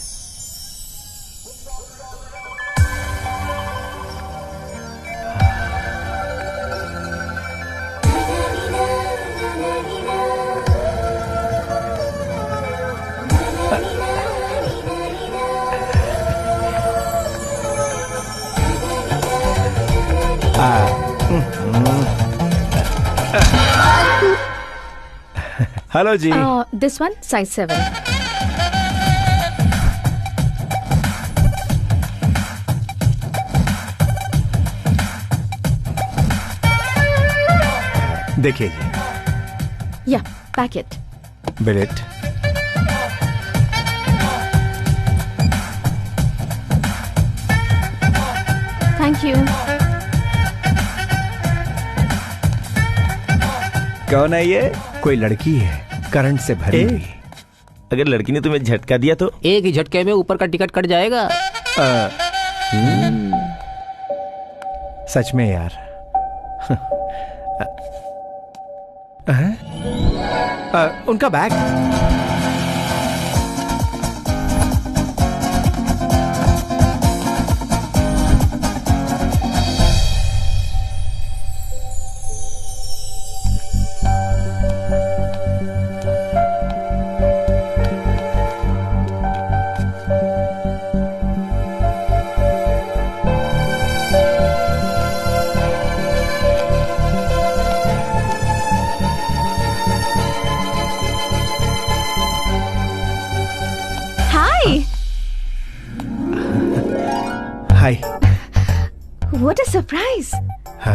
Hello ji. This one size 7। देखिए जी। या पैकेट। बिलेट। Thank you. कौन है ये? कोई लड़की है, करंट से भरी हुई। अगर लड़की ने तुम्हें झटका दिया तो? एक ही झटके में ऊपर का टिकट कट जाएगा। सच में यार। उनका bag. Hi. What a surprise!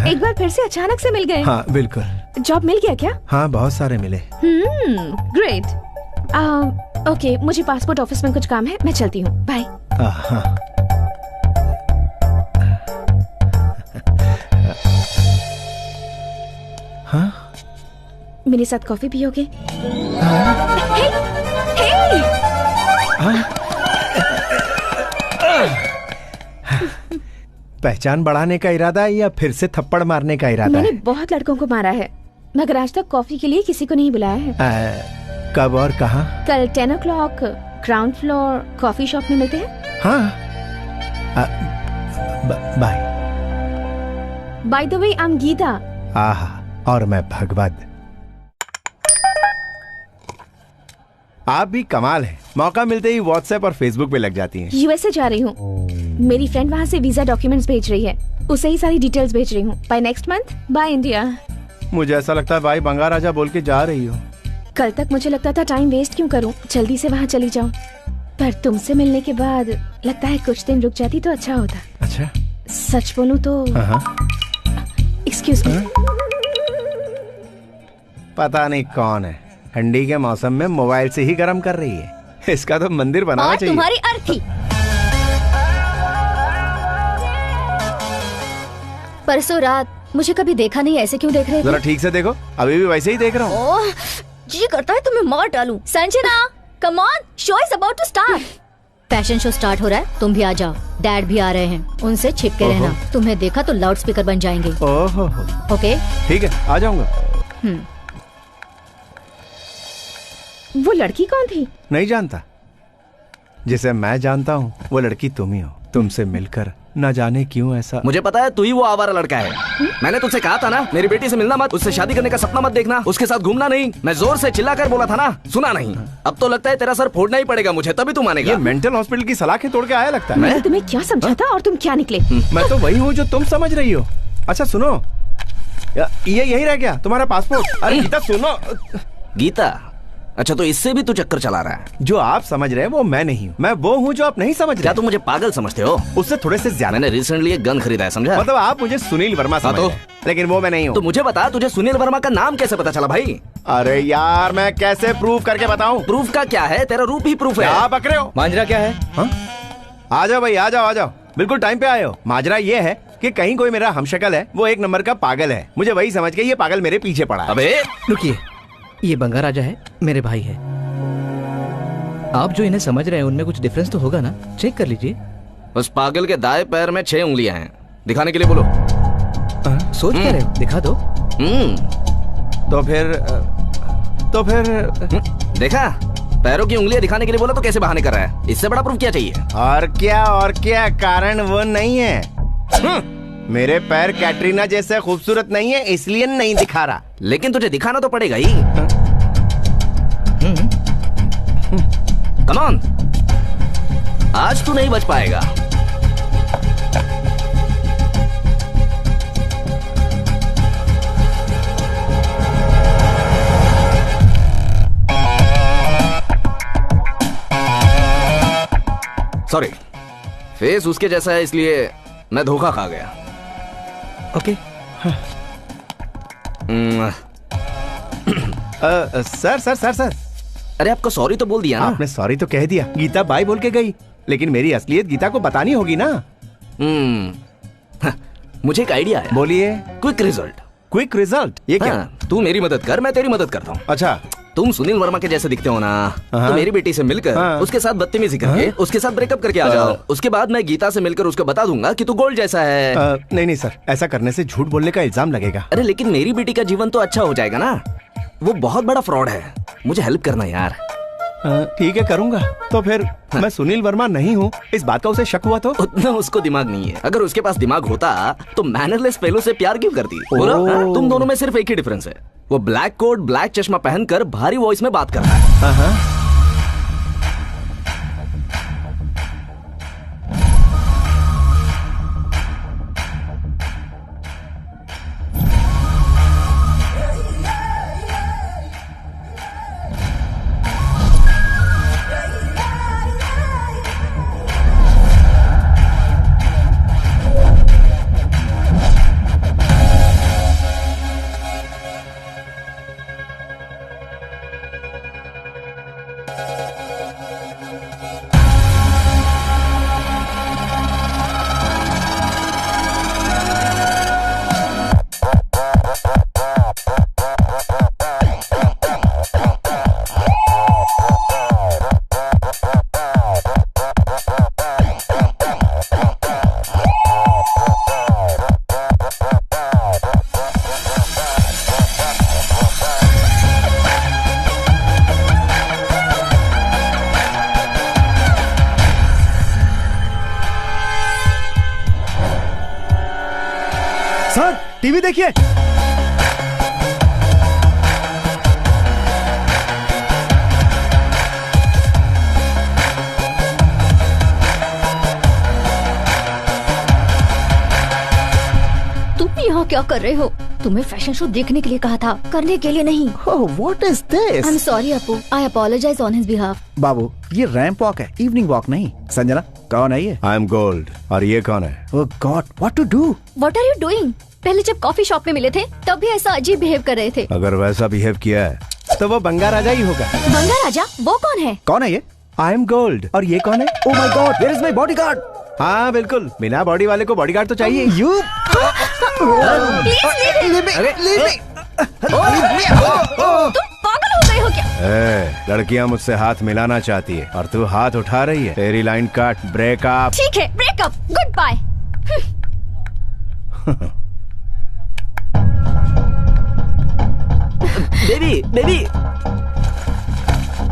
एक बार फिर से अचानक से मिल गए। हाँ बिल्कुल। जॉब मिल गया क्या? हाँ बहुत सारे मिले। ग्रेट। ओके, मुझे पासपोर्ट ऑफिस में कुछ काम है, मैं चलती हूँ। बाय। हाँ मेरे साथ कॉफी पियोगे? पहचान बढ़ाने का इरादा है या फिर से थप्पड़ मारने का इरादा मैंने है? बहुत लड़कों को मारा है, मगर आज तक कॉफी के लिए किसी को नहीं बुलाया है। कब और कहाँ? कल 10 o'clock ground floor coffee shop में मिलते हैं। हाँ bye. By the way, I am Geeta. आहा, और मैं भगवत। आप भी कमाल है, मौका मिलते ही व्हाट्सएप और फेसबुक पे लग जाती हैं। यूएसए जा रही हूँ, मेरी फ्रेंड वहाँ से वीजा डॉक्यूमेंट्स भेज रही है, उसे ही सारी डिटेल्स भेज रही हूँ। By next month by India. मुझे ऐसा लगता है भाई बंगाराजा बोल के जा रही हो। कल तक मुझे लगता था टाइम वेस्ट क्यों करूँ, जल्दी से वहाँ चली जाऊँ, पर तुमसे मिलने के बाद लगता है कुछ दिन रुक जाती तो अच्छा होता। अच्छा? सच बोलूँ तो एक्सक्यूज मी। पता नहीं कौन है, ठंडी के मौसम में मोबाइल से ही गर्म कर रही है। इसका तो मंदिर बनाना चाहिए। तुम्हारी अर्थी। परसों रात मुझे कभी देखा नहीं, ऐसे क्यों देख रहे थे? जरा ठीक से देखो, अभी भी वैसे ही देख रहा हूँ। ओह, जी करता है तुम्हें मार डालूं। Sanjana, come on, show is about to start. Fashion show start हो रहा है, तुम भी आ जाओ। डैड भी आ रहे हैं, उनसे छिप के रहना। तुम्हें देखा तो लाउड स्पीकर बन जाएंगे। ओहो, ओके ठीक है, आ जाऊंगा। वो लड़की कौन थी? नहीं जानता। जिसे मैं जानता हूँ वो लड़की तुम ही हो। तुमसे मिलकर न जाने क्यों ऐसा। मुझे पता है तू ही वो आवारा लड़का है। मैंने तुझसे कहा था ना, मेरी बेटी से मिलना मत, उससे शादी करने का सपना मत देखना, उसके साथ घूमना नहीं। मैं जोर से चिल्लाकर बोला था ना, सुना नहीं। अब तो लगता है तेरा सर फोड़ना ही पड़ेगा मुझे, तभी तू मानेगा। ये मेंटल हॉस्पिटल की सलाखें तोड़ के आया लगता है। मैंने तुम्हें क्या समझा था और तुम क्या निकले? मैं तो वही हूँ जो तुम समझ रही हो। अच्छा सुनो, ये यही रह गया तुम्हारा पासपोर्ट। अरे गीता सुनो। गीता? अच्छा, तो इससे भी तू चक्कर चला रहा है। जो आप समझ रहे हैं वो मैं नहीं हूँ, मैं वो हूँ जो आप नहीं समझ रहे। क्या तुम मुझे पागल समझते हो? उससे थोड़े से ज्यादा। मैंने रिसेंटली एक गन खरीदा है, समझा? मतलब आप मुझे सुनील वर्मा समझ रहे हैं, लेकिन वो मैं नहीं हूँ। तो मुझे बता, तुझे सुनील वर्मा का नाम कैसे पता चला भाई? अरे यार, मैं कैसे प्रूफ करके बताऊँ? प्रूफ का क्या है, तेरा रूप ही प्रूफ है। आप बक रहे हो। मांजरा क्या है? आ जाओ भाई, आ जाओ आ जाओ, बिल्कुल टाइम पे आए हो। माजरा ये है कि कहीं कोई मेरा हमशक्ल है, वो एक नंबर का पागल है। मुझे वही समझ के ये पागल मेरे पीछे पड़ा है। अबे रुकिए, ये बंगाराजा है, मेरे भाई है। आप जो इन्हें समझ रहे हैं उनमें कुछ डिफरेंस तो होगा ना, चेक कर लीजिए। उस पागल के दाएं पैर में 6 उंगलियां हैं, दिखाने के लिए बोलो। सोच क्या रहे हो, दिखा दो। तो फिर देखा, पैरों की उंगलियां दिखाने के लिए बोला तो कैसे बहाने कर रहा है? इससे बड़ा प्रूफ क्या चाहिए? और क्या, कारण वो नहीं है। मेरे पैर कैटरीना जैसे खूबसूरत नहीं है, इसलिए नहीं दिखा रहा। लेकिन तुझे दिखाना तो पड़ेगा ही। कम ऑन, आज तू नहीं बच पाएगा। सॉरी, फेस उसके जैसा है इसलिए मैं धोखा खा गया। ओके। सर अरे आपको सॉरी तो बोल दिया ना? आपने सॉरी तो कह दिया, गीता बाय बोल के गई, लेकिन मेरी असलियत गीता को बतानी होगी ना। मुझे एक आइडिया है। बोलिए। Quick result. Quick result? ये क्या? तू मेरी मदद कर, मैं तेरी मदद करता हूँ। अच्छा, तुम सुनील वर्मा के जैसे दिखते हो ना, तो मेरी बेटी से मिलकर उसके साथ बदतमीजी करके उसके साथ ब्रेकअप करके आ जाओ। उसके बाद मैं गीता से मिलकर उसको बता दूंगा कि तू गोल्ड जैसा है। नहीं नहीं सर, ऐसा करने से झूठ बोलने का इल्जाम लगेगा। अरे लेकिन मेरी बेटी का जीवन तो अच्छा हो जाएगा ना। वो बहुत बड़ा फ्रॉड है, मुझे हेल्प करना यार। ठीक है, करूंगा। तो फिर मैं सुनील वर्मा नहीं हूँ, इस बात का उसे शक हुआ तो? उतना उसको दिमाग नहीं है। अगर उसके पास दिमाग होता तो मैनरलेस फेलो से प्यार क्यों करती? बोलो, तुम दोनों में सिर्फ एक ही डिफरेंस है, वो ब्लैक कोट ब्लैक चश्मा पहनकर भारी वॉइस में बात करता है। सर टीवी देखिए। तुम यहाँ क्या कर रहे हो? तुम्हें फैशन शो देखने के लिए कहा था, करने के लिए नहीं। What is this? I am sorry Apu, I apologize on his behalf. बाबू ये रैंप वॉक है, इवनिंग वॉक नहीं। संजना कौन है ये? I am gold. और ये कौन है? Oh god, what to do? What are you doing? पहले जब कॉफी शॉप में मिले थे तब भी ऐसा अजीब बिहेव कर रहे थे। अगर वैसा बिहेव किया है तो वो बंगा राजा ही होगा। बंगा राजा? वो कौन है? कौन है ये? I am gold. और ये कौन है? Oh my god, where is my bodyguard? हाँ बिल्कुल, बिना बॉडी वाले को बॉडीगार्ड तो चाहिए। यू तुम पागल हो गए हो क्या? लड़कियां मुझसे हाथ मिलाना चाहती है और तू हाथ उठा रही है। तेरी लाइन काट, ब्रेकअप। ठीक है, breakup, goodbye. Baby baby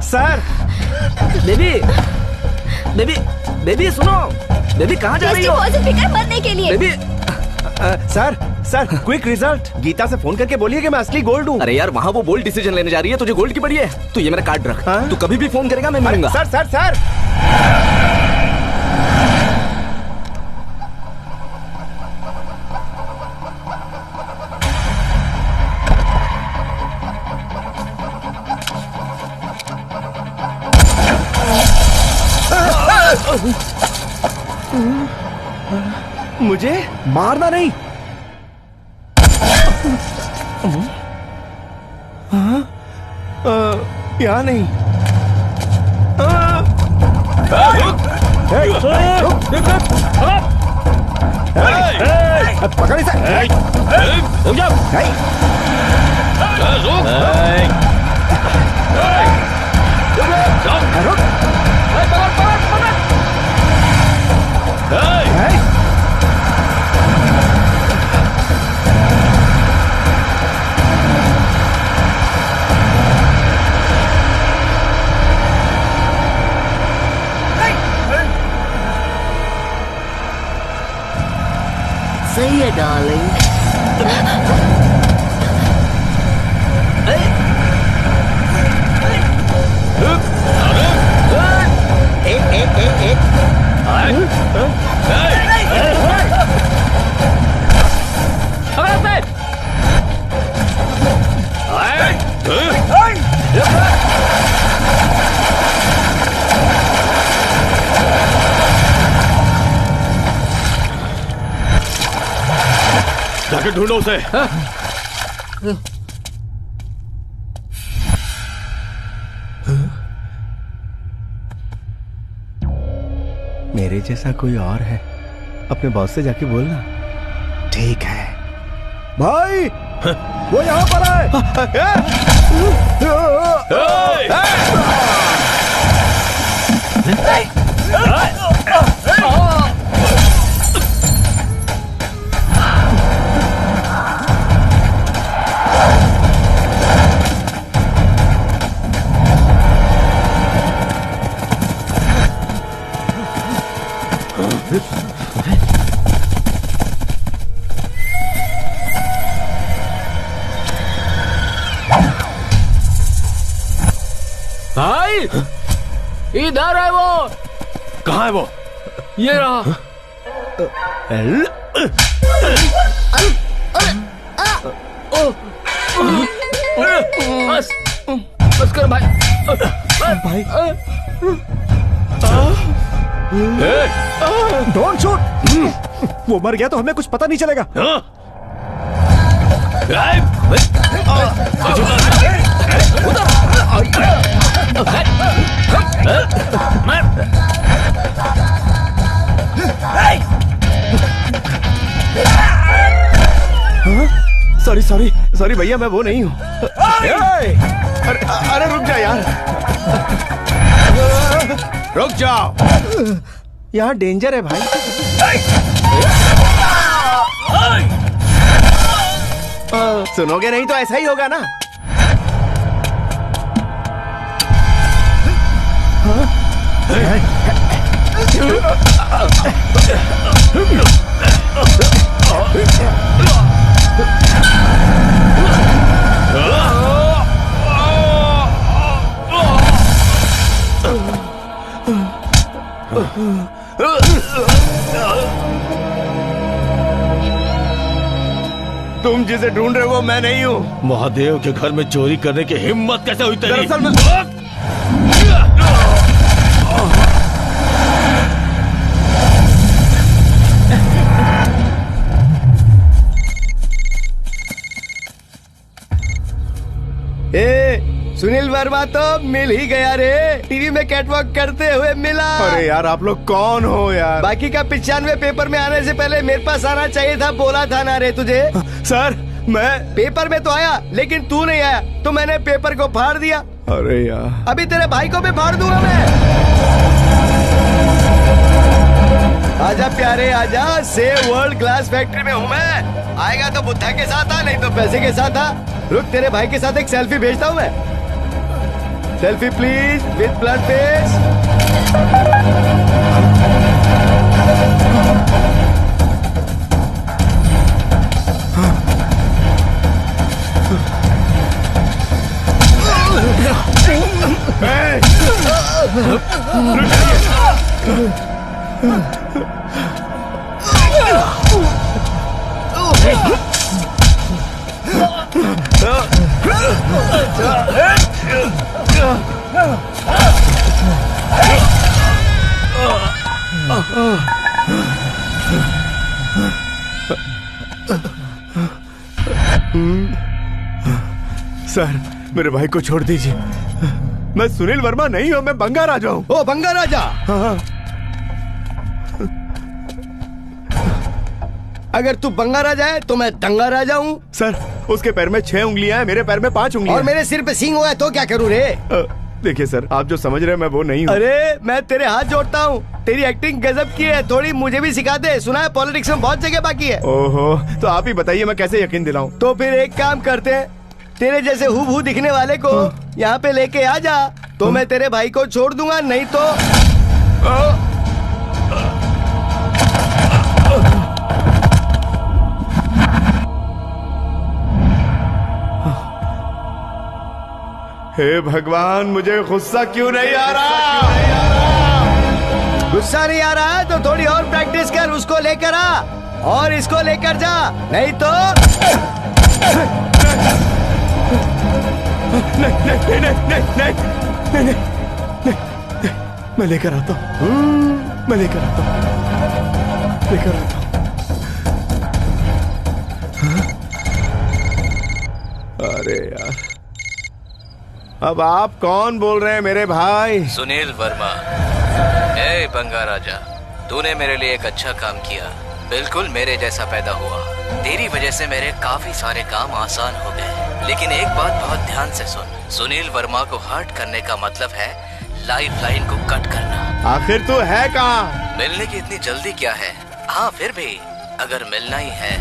sir, baby baby baby सुनो, बेबी कहाँ जा रही हो? फिकर मरने के लिए। Baby sir quick result. Geeta से फोन करके बोलिए कि मैं असली गोल्ड हूँ। अरे यार वहाँ वो बोल्ड डिसीजन लेने जा रही है, तुझे गोल्ड की पड़ी है। तू ये मेरा कार्ड रख, तू कभी भी फोन करेगा मैं मिलूंगा। सर सर सर मुझे मारना नहीं। यहाँ नहीं। पकड़ इसे। रुक जाओ। सही है डार्लिंग। जाके ढूंढो उसे। मेरे जैसा कोई और है, अपने बॉस से जाके बोलना। ठीक है भाई, वो यहाँ पर है। भाई इधर है वो। कहाँ है वो? ये रहा। बस कर भाई। भाई डोंट शूट। वो मर गया तो हमें कुछ पता नहीं चलेगा। सॉरी सॉरी सॉरी भैया, मैं वो नहीं हूँ। अरे रुक जा यार, रुक जाओ, यहाँ डेंजर है भाई। सुनोगे नहीं तो ऐसा ही होगा ना। तुम जिसे ढूंढ रहे हो वो मैं नहीं हूँ। महादेव के घर में चोरी करने की हिम्मत कैसे हुई तेरी? दरअसल मैं सुनील वर्मा तो मिल ही गया रे, टीवी में कैटवॉक करते हुए मिला। अरे यार आप लोग कौन हो यार? बाकी का 95 पेपर में आने से पहले मेरे पास आना चाहिए था, बोला था ना रे तुझे। सर मैं पेपर में तो आया लेकिन तू नहीं आया तो मैंने पेपर को फाड़ दिया। अरे यार अभी तेरे भाई को भी फाड़ दूंगा मैं। आजा प्यारे आजा, सेव वर्ल्ड क्लास फैक्ट्री में हूँ मैं। आएगा तो बुद्धा के साथ आ, नहीं तो पैसे के साथ आ। रुक तेरे भाई के साथ एक सेल्फी भेजता हूँ मैं। Selfie please with blood face. Sir मेरे भाई को छोड़ दीजिए, मैं सुनील वर्मा नहीं हूँ, मैं बंगा राजा हूँ। ओ बंगा राजा। हाँ। अगर तू बंगा राजा है तो मैं दंगा राजा हूँ। सर उसके पैर में 6 उंगलियां हैं, मेरे पैर में 5 उंगलियां। और मेरे सिर पे सींग हुआ है तो क्या करूँ रे? देखिए सर आप जो समझ रहे हैं मैं वो नहीं हूँ। अरे मैं तेरे हाथ जोड़ता हूँ, तेरी एक्टिंग गजब की है, थोड़ी मुझे भी सिखा दे। सुना है पॉलिटिक्स में बहुत जगह बाकी है। ओहो तो आप ही बताइए मैं कैसे यकीन दिलाऊं? तो फिर एक काम करते हैं, तेरे जैसे हूबहू दिखने वाले को यहाँ पे लेके आ जा, तो मैं तेरे भाई को छोड़ दूंगा, नहीं तो हे भगवान मुझे गुस्सा क्यों नहीं आ रहा? गुस्सा नहीं आ रहा है तो थोड़ी और प्रैक्टिस कर, उसको लेकर आ और इसको लेकर जा, नहीं तो नहीं, मैं लेकर आता हूँ, मैं लेकर आता हूँ, लेकर आता हूँ। अरे यार अब आप कौन बोल रहे हैं मेरे भाई? सुनील वर्मा। ए बंगा राजा, तूने मेरे लिए एक अच्छा काम किया, बिल्कुल मेरे जैसा पैदा हुआ। तेरी वजह से मेरे काफी सारे काम आसान हो गए। लेकिन एक बात बहुत ध्यान से सुन, सुनील वर्मा को हर्ट करने का मतलब है लाइफ लाइन को कट करना। आखिर तू है कहाँ? मिलने की इतनी जल्दी क्या है? हाँ फिर भी अगर मिलना ही है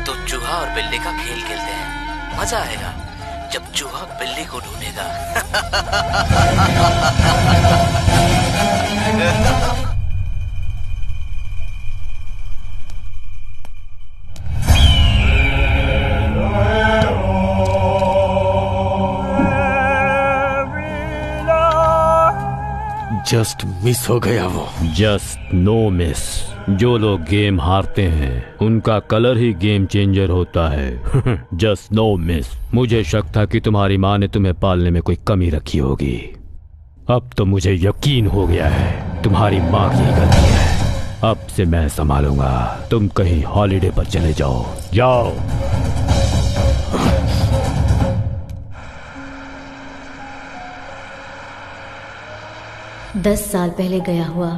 तो चूहा और बिल्ली का खेल खेलते हैं, मजा आएगा जब चूहा बिल्ली को ढूंढेगा। जस्ट मिस हो गया वो। Just no miss. जो लोग गेम हारते हैं उनका कलर ही गेम चेंजर होता है। Just no miss. मुझे शक था कि तुम्हारी माँ ने तुम्हें पालने में कोई कमी रखी होगी। अब तो मुझे यकीन हो गया है तुम्हारी माँ की गलती है। अब से मैं संभालूंगा। तुम कहीं हॉलिडे पर चले जाओ। जाओ। 10 साल पहले गया हुआ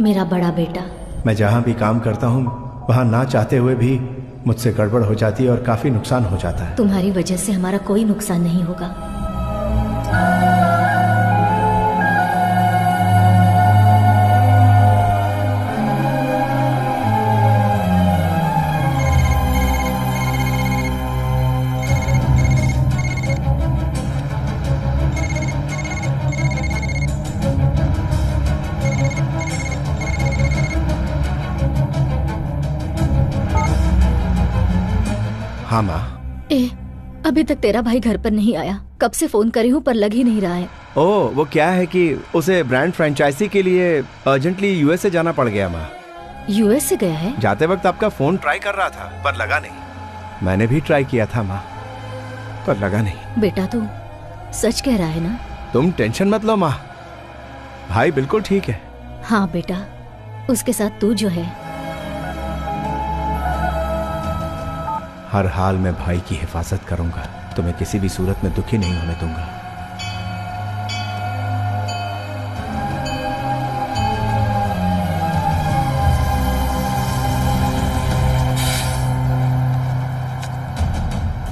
मेरा बड़ा बेटा। मैं जहाँ भी काम करता हूँ वहाँ ना चाहते हुए भी मुझसे गड़बड़ हो जाती है और काफी नुकसान हो जाता है। तुम्हारी वजह से हमारा कोई नुकसान नहीं होगा। हाँ माँ। अभी तक तेरा भाई घर पर नहीं आया। कब से फोन करी हूँ पर लग ही नहीं रहा है। ओह, वो क्या है कि उसे ब्रांड फ्रेंचाइजी के लिए अर्जेंटली यूएसए जाना पड़ गया माँ। यूएस से गया है? जाते वक्त आपका फोन ट्राई कर रहा था पर लगा नहीं। मैंने भी ट्राई किया था माँ पर लगा नहीं। बेटा तू सच कह रहा है ना? तुम टेंशन मत लो माँ, भाई बिल्कुल ठीक है। हाँ बेटा, उसके साथ तू जो है। हर हाल में भाई की हिफाजत करूंगा। तुम्हें किसी भी सूरत में दुखी नहीं होने दूंगा।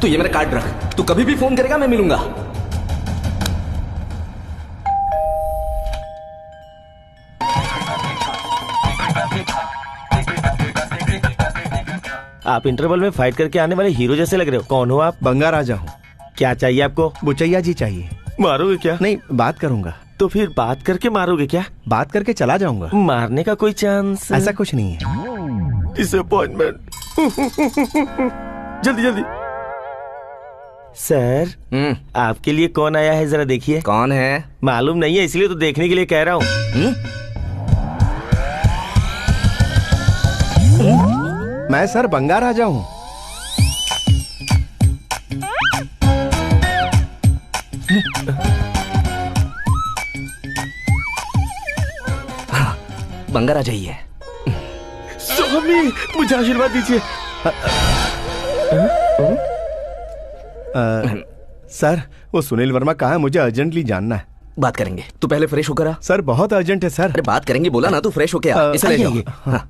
तू ये मेरा कार्ड रख। तू कभी भी फोन करेगा मैं मिलूंगा। आप इंटरवल में फाइट करके आने वाले हीरो जैसे लग रहे हो। कौन हो आप? बंगा राजा हूँ। क्या चाहिए आपको? बुचैया जी चाहिए। मारोगे क्या? नहीं, बात करूंगा। तो फिर बात करके मारोगे क्या? बात करके चला जाऊंगा। मारने का कोई चांस? ऐसा कुछ नहीं है। डिसअपॉइंटमेंट। जल्दी जल्दी। सर, आपके लिए कौन आया है जरा देखिए। कौन है? मालूम नहीं है इसलिए तो देखने के लिए कह रहा हूँ। मैं सर बंगा राजा हूँ। बंगा राजा ही है। स्वामी, मुझे आशीर्वाद दीजिए। सर, वो सुनील वर्मा कहाँ है? मुझे अर्जेंटली जानना है। बात करेंगे। तू पहले फ्रेश होकर आ। सर बहुत अर्जेंट है सर। अरे बात करेंगे बोला ना, तू फ्रेश होके आ। इसे ले जाओ। हाँ।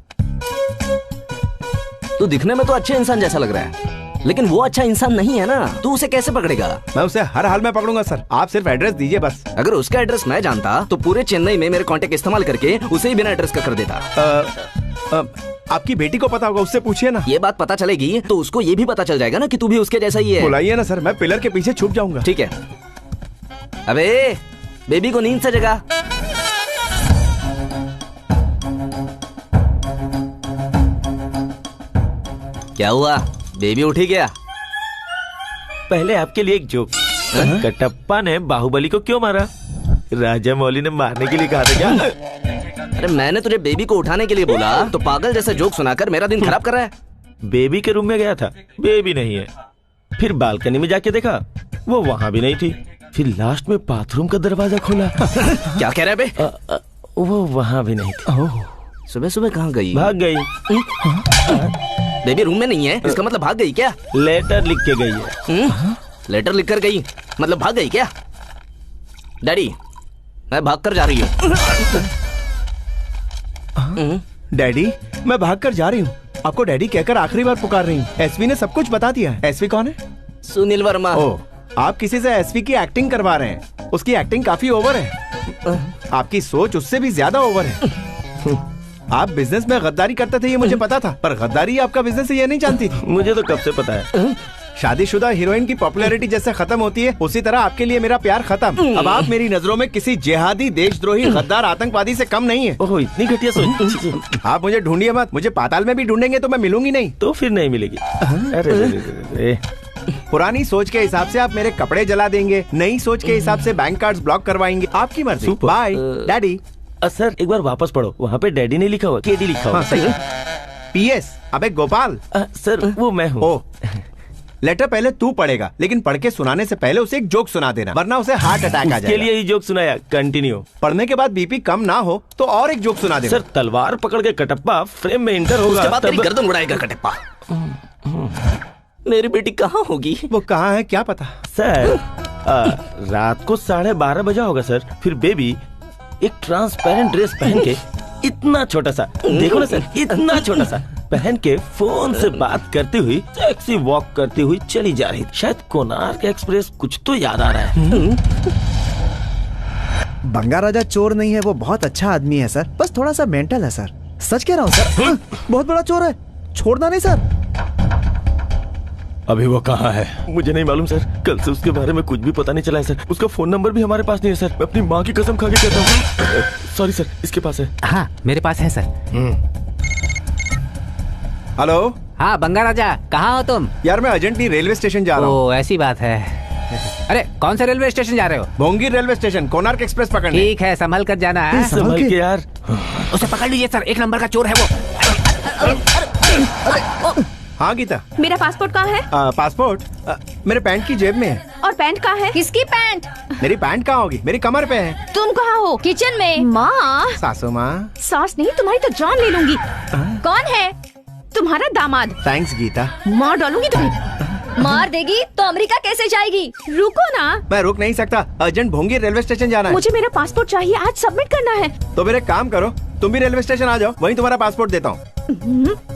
तू दिखने में तो अच्छे इंसान जैसा लग रहा है, लेकिन वो अच्छा इंसान नहीं है ना। तू उसे कैसे पकड़ेगा? मैं उसे हर हाल में पकड़ूंगा सर। आप सिर्फ एड्रेस दीजिए बस। अगर उसका एड्रेस मैं जानता तो पूरे चेन्नई में मेरे कांटेक्ट इस्तेमाल करके उसे ही बिना एड्रेस का कर देता। आपकी बेटी को पता होगा, उससे पूछिए ना। ये बात पता चलेगी तो उसको ये भी पता चल जाएगा ना कि तू भी उसके जैसा ही है। बुलाइए ना सर, मैं पिलर के पीछे छुप जाऊंगा। ठीक है। अबे बेबी को नींद से जगा। क्या हुआ? बेबी उठी क्या? पहले आपके लिए एक जोक। कटप्पा ने बाहुबली को क्यों मारा? राजा मौली ने मारने के लिए कहा था क्या? अरे मैंने तुझे बेबी को उठाने के लिए बोला तो पागल जैसे जोक सुनाकर मेरा दिन खराब कर रहा है। बेबी के रूम में गया था, बेबी नहीं है। फिर बालकनी में जाके देखा, वो वहाँ भी नहीं थी। फिर लास्ट में बाथरूम का दरवाजा खोला। क्या कह रहा है बे? वो वहाँ भी नहीं थी। सुबह सुबह कहाँ गई? भाग गई। बेबी रूम में नहीं है, इसका मतलब भाग गई क्या? लेटर लिख के गई है। लेटर लिख कर गई मतलब भाग गई क्या? डैडी, मैं भाग कर जा रही हूँ। डैडी, मैं भाग कर जा रही हूँ। आपको डैडी कहकर आखिरी बार पुकार रही हूँ। एसवी ने सब कुछ बता दिया है। एसवी कौन है? सुनील वर्मा। ओह, आप किसी से एसवी की एक्टिंग करवा रहे हैं। उसकी एक्टिंग काफी ओवर है। आपकी सोच उससे भी ज्यादा ओवर है। आप बिजनेस में गद्दारी करते थे ये मुझे पता था, पर गद्दारी आपका बिजनेस है ये नहीं जानती थी। मुझे तो कब से पता है। शादीशुदा हीरोइन की पॉपुलैरिटी जैसे खत्म होती है उसी तरह आपके लिए मेरा प्यार खत्म। अब आप मेरी नजरों में किसी जिहादी, देशद्रोही, गद्दार, आतंकवादी से कम नहीं है। ओह, इतनी घटिया सोच। आप मुझे ढूंढिए मत। मुझे पाताल में भी ढूंढेंगे तो मैं मिलूंगी नहीं। तो फिर नहीं मिलेगी। अरे पुरानी सोच के हिसाब से आप मेरे कपड़े जला देंगे, नई सोच के हिसाब से बैंक कार्ड्स ब्लॉक करवाएंगे, आपकी मर्जी। Bye daddy. सर एक बार वापस पढ़ो, वहाँ पे डैडी नहीं लिखा हुआ, केडी लिखा हुआ। हाँ, सही। पीएस, अबे गोपाल। सर वो मैं हूँ। ओ, लेटर पहले तू पढ़ेगा, लेकिन पढ़ के सुनाने से पहले उसे एक जोक सुना देना, वरना उसे हार्ट अटैक आ जाएगा। के लिए ही जोक सुनाया, कंटिन्यू। पढ़ने के बाद बीपी कम ना हो तो और एक जोक सुना देना। सर तलवार पकड़ के कटप्पा फ्रेम में इंटर होगा, उसके बाद तेरी गर्दन उड़ाएगा कटप्पा। मेरी बेटी कहाँ होगी? वो कहाँ है क्या पता। सर रात को 12:30 बजा होगा सर। फिर बेबी एक ट्रांसपेरेंट ड्रेस पहन के इतना छोटा सा, देखो ना सर, इतना छोटा सा पहन के फोन से बात करती हुई टैक्सी वॉक करती हुई चली जा रही थी। शायद कोणार्क एक्सप्रेस, कुछ तो याद आ रहा है। बंगा राजा चोर नहीं है, वो बहुत अच्छा आदमी है सर, बस थोड़ा सा मेंटल है सर। सच कह रहा हूँ सर, बहुत बड़ा चोर है, छोड़ना नहीं सर। अभी वो कहाँ है? मुझे नहीं मालूम सर, कल से उसके बारे में कुछ भी पता नहीं चला है सर। उसका फोन नंबर भी हमारे पास नहीं है सर। मैं अपनी माँ की कसम खा के कहता हूँ। सॉरी सर, इसके पास है। हाँ मेरे पास है सर। हेलो। हाँ बंगा राजा, कहाँ हो तुम? यार मैं अर्जेंटली रेलवे स्टेशन जा रहा हूँ। ऐसी बात है। अरे कौन से रेलवे स्टेशन जा रहे हो? Bhongi railway station, Konark express पकड़ने। ठीक है, संभल कर जाना है। संभल के यार। उसे पकड़ लीजिए सर, 1 नंबर का चोर है वो। हाँ गीता। मेरा पासपोर्ट कहाँ है? पासपोर्ट मेरे पैंट की जेब में है। और पैंट कहाँ है? किसकी पैंट? मेरी पैंट कहाँ होगी? मेरी कमर पे है। तुम कहाँ हो? किचन में। माँ। सासू माँ। सास नहीं, तुम्हारी तो जान ले लूंगी। कौन है? तुम्हारा दामाद। थैंक्स गीता। मार डालूंगी तुम्हें। मार देगी तो अमेरिका कैसे जाएगी? रुको ना। मैं रुक नहीं सकता, अर्जेंट भोंगी रेलवे स्टेशन जाना है। मुझे मेरा पासपोर्ट चाहिए, आज सबमिट करना है। तो मेरे काम करो, तुम भी रेलवे स्टेशन आ जाओ, वहीं तुम्हारा पासपोर्ट देता हूँ।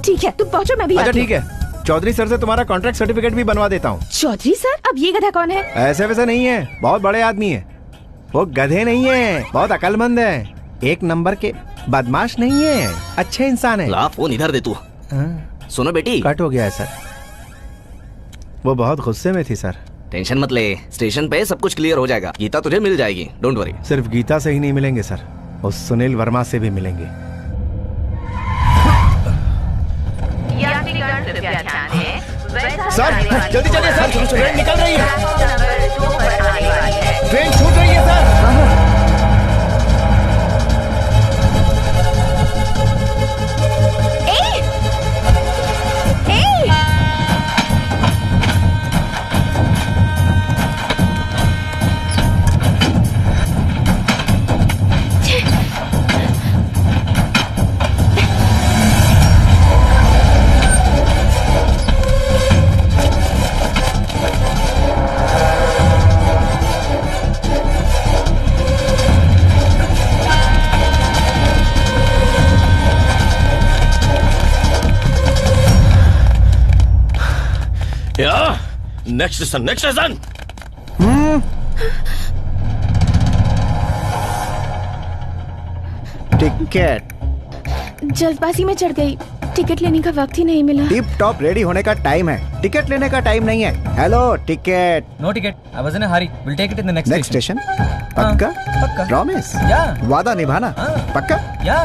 ठीक है, तुम पहुँचो, मैं भी अच्छा आती हूँ। ठीक है, चौधरी सर से तुम्हारा कॉन्ट्रैक्ट सर्टिफिकेट भी बनवा देता हूँ। चौधरी सर? अब ये गधा कौन है? ऐसे वैसे नहीं है, बहुत बड़े आदमी है। वो गधे नहीं है, बहुत अकलमंद है, 1 नंबर के बदमाश नहीं है, अच्छे इंसान है। ला फोन इधर दे तू। सुनो बेटी। कट हो गया है सर। वो बहुत गुस्से में थी सर। टेंशन मत ले, स्टेशन पे सब कुछ क्लियर हो जाएगा। गीता तुझे मिल जाएगी, डोंट वरी। सिर्फ गीता से ही नहीं मिलेंगे सर, उस सुनील वर्मा से भी मिलेंगे। सर जल्दी चलिए सर, ट्रेन निकल रही है। ट्रेन छूट रही है sir. Next station, next station. Ticket. जल्दबाजी में चढ़ गई, टिकट लेने का वक्त ही नहीं मिला। टिप टॉप रेडी होने का टाइम है, टिकट लेने का टाइम नहीं है। Hello ticket. No ticket, I was in a hurry, will take it in the next station. पक्का? पक्का। प्रॉमिस? या। वादा निभाना? पक्का? या।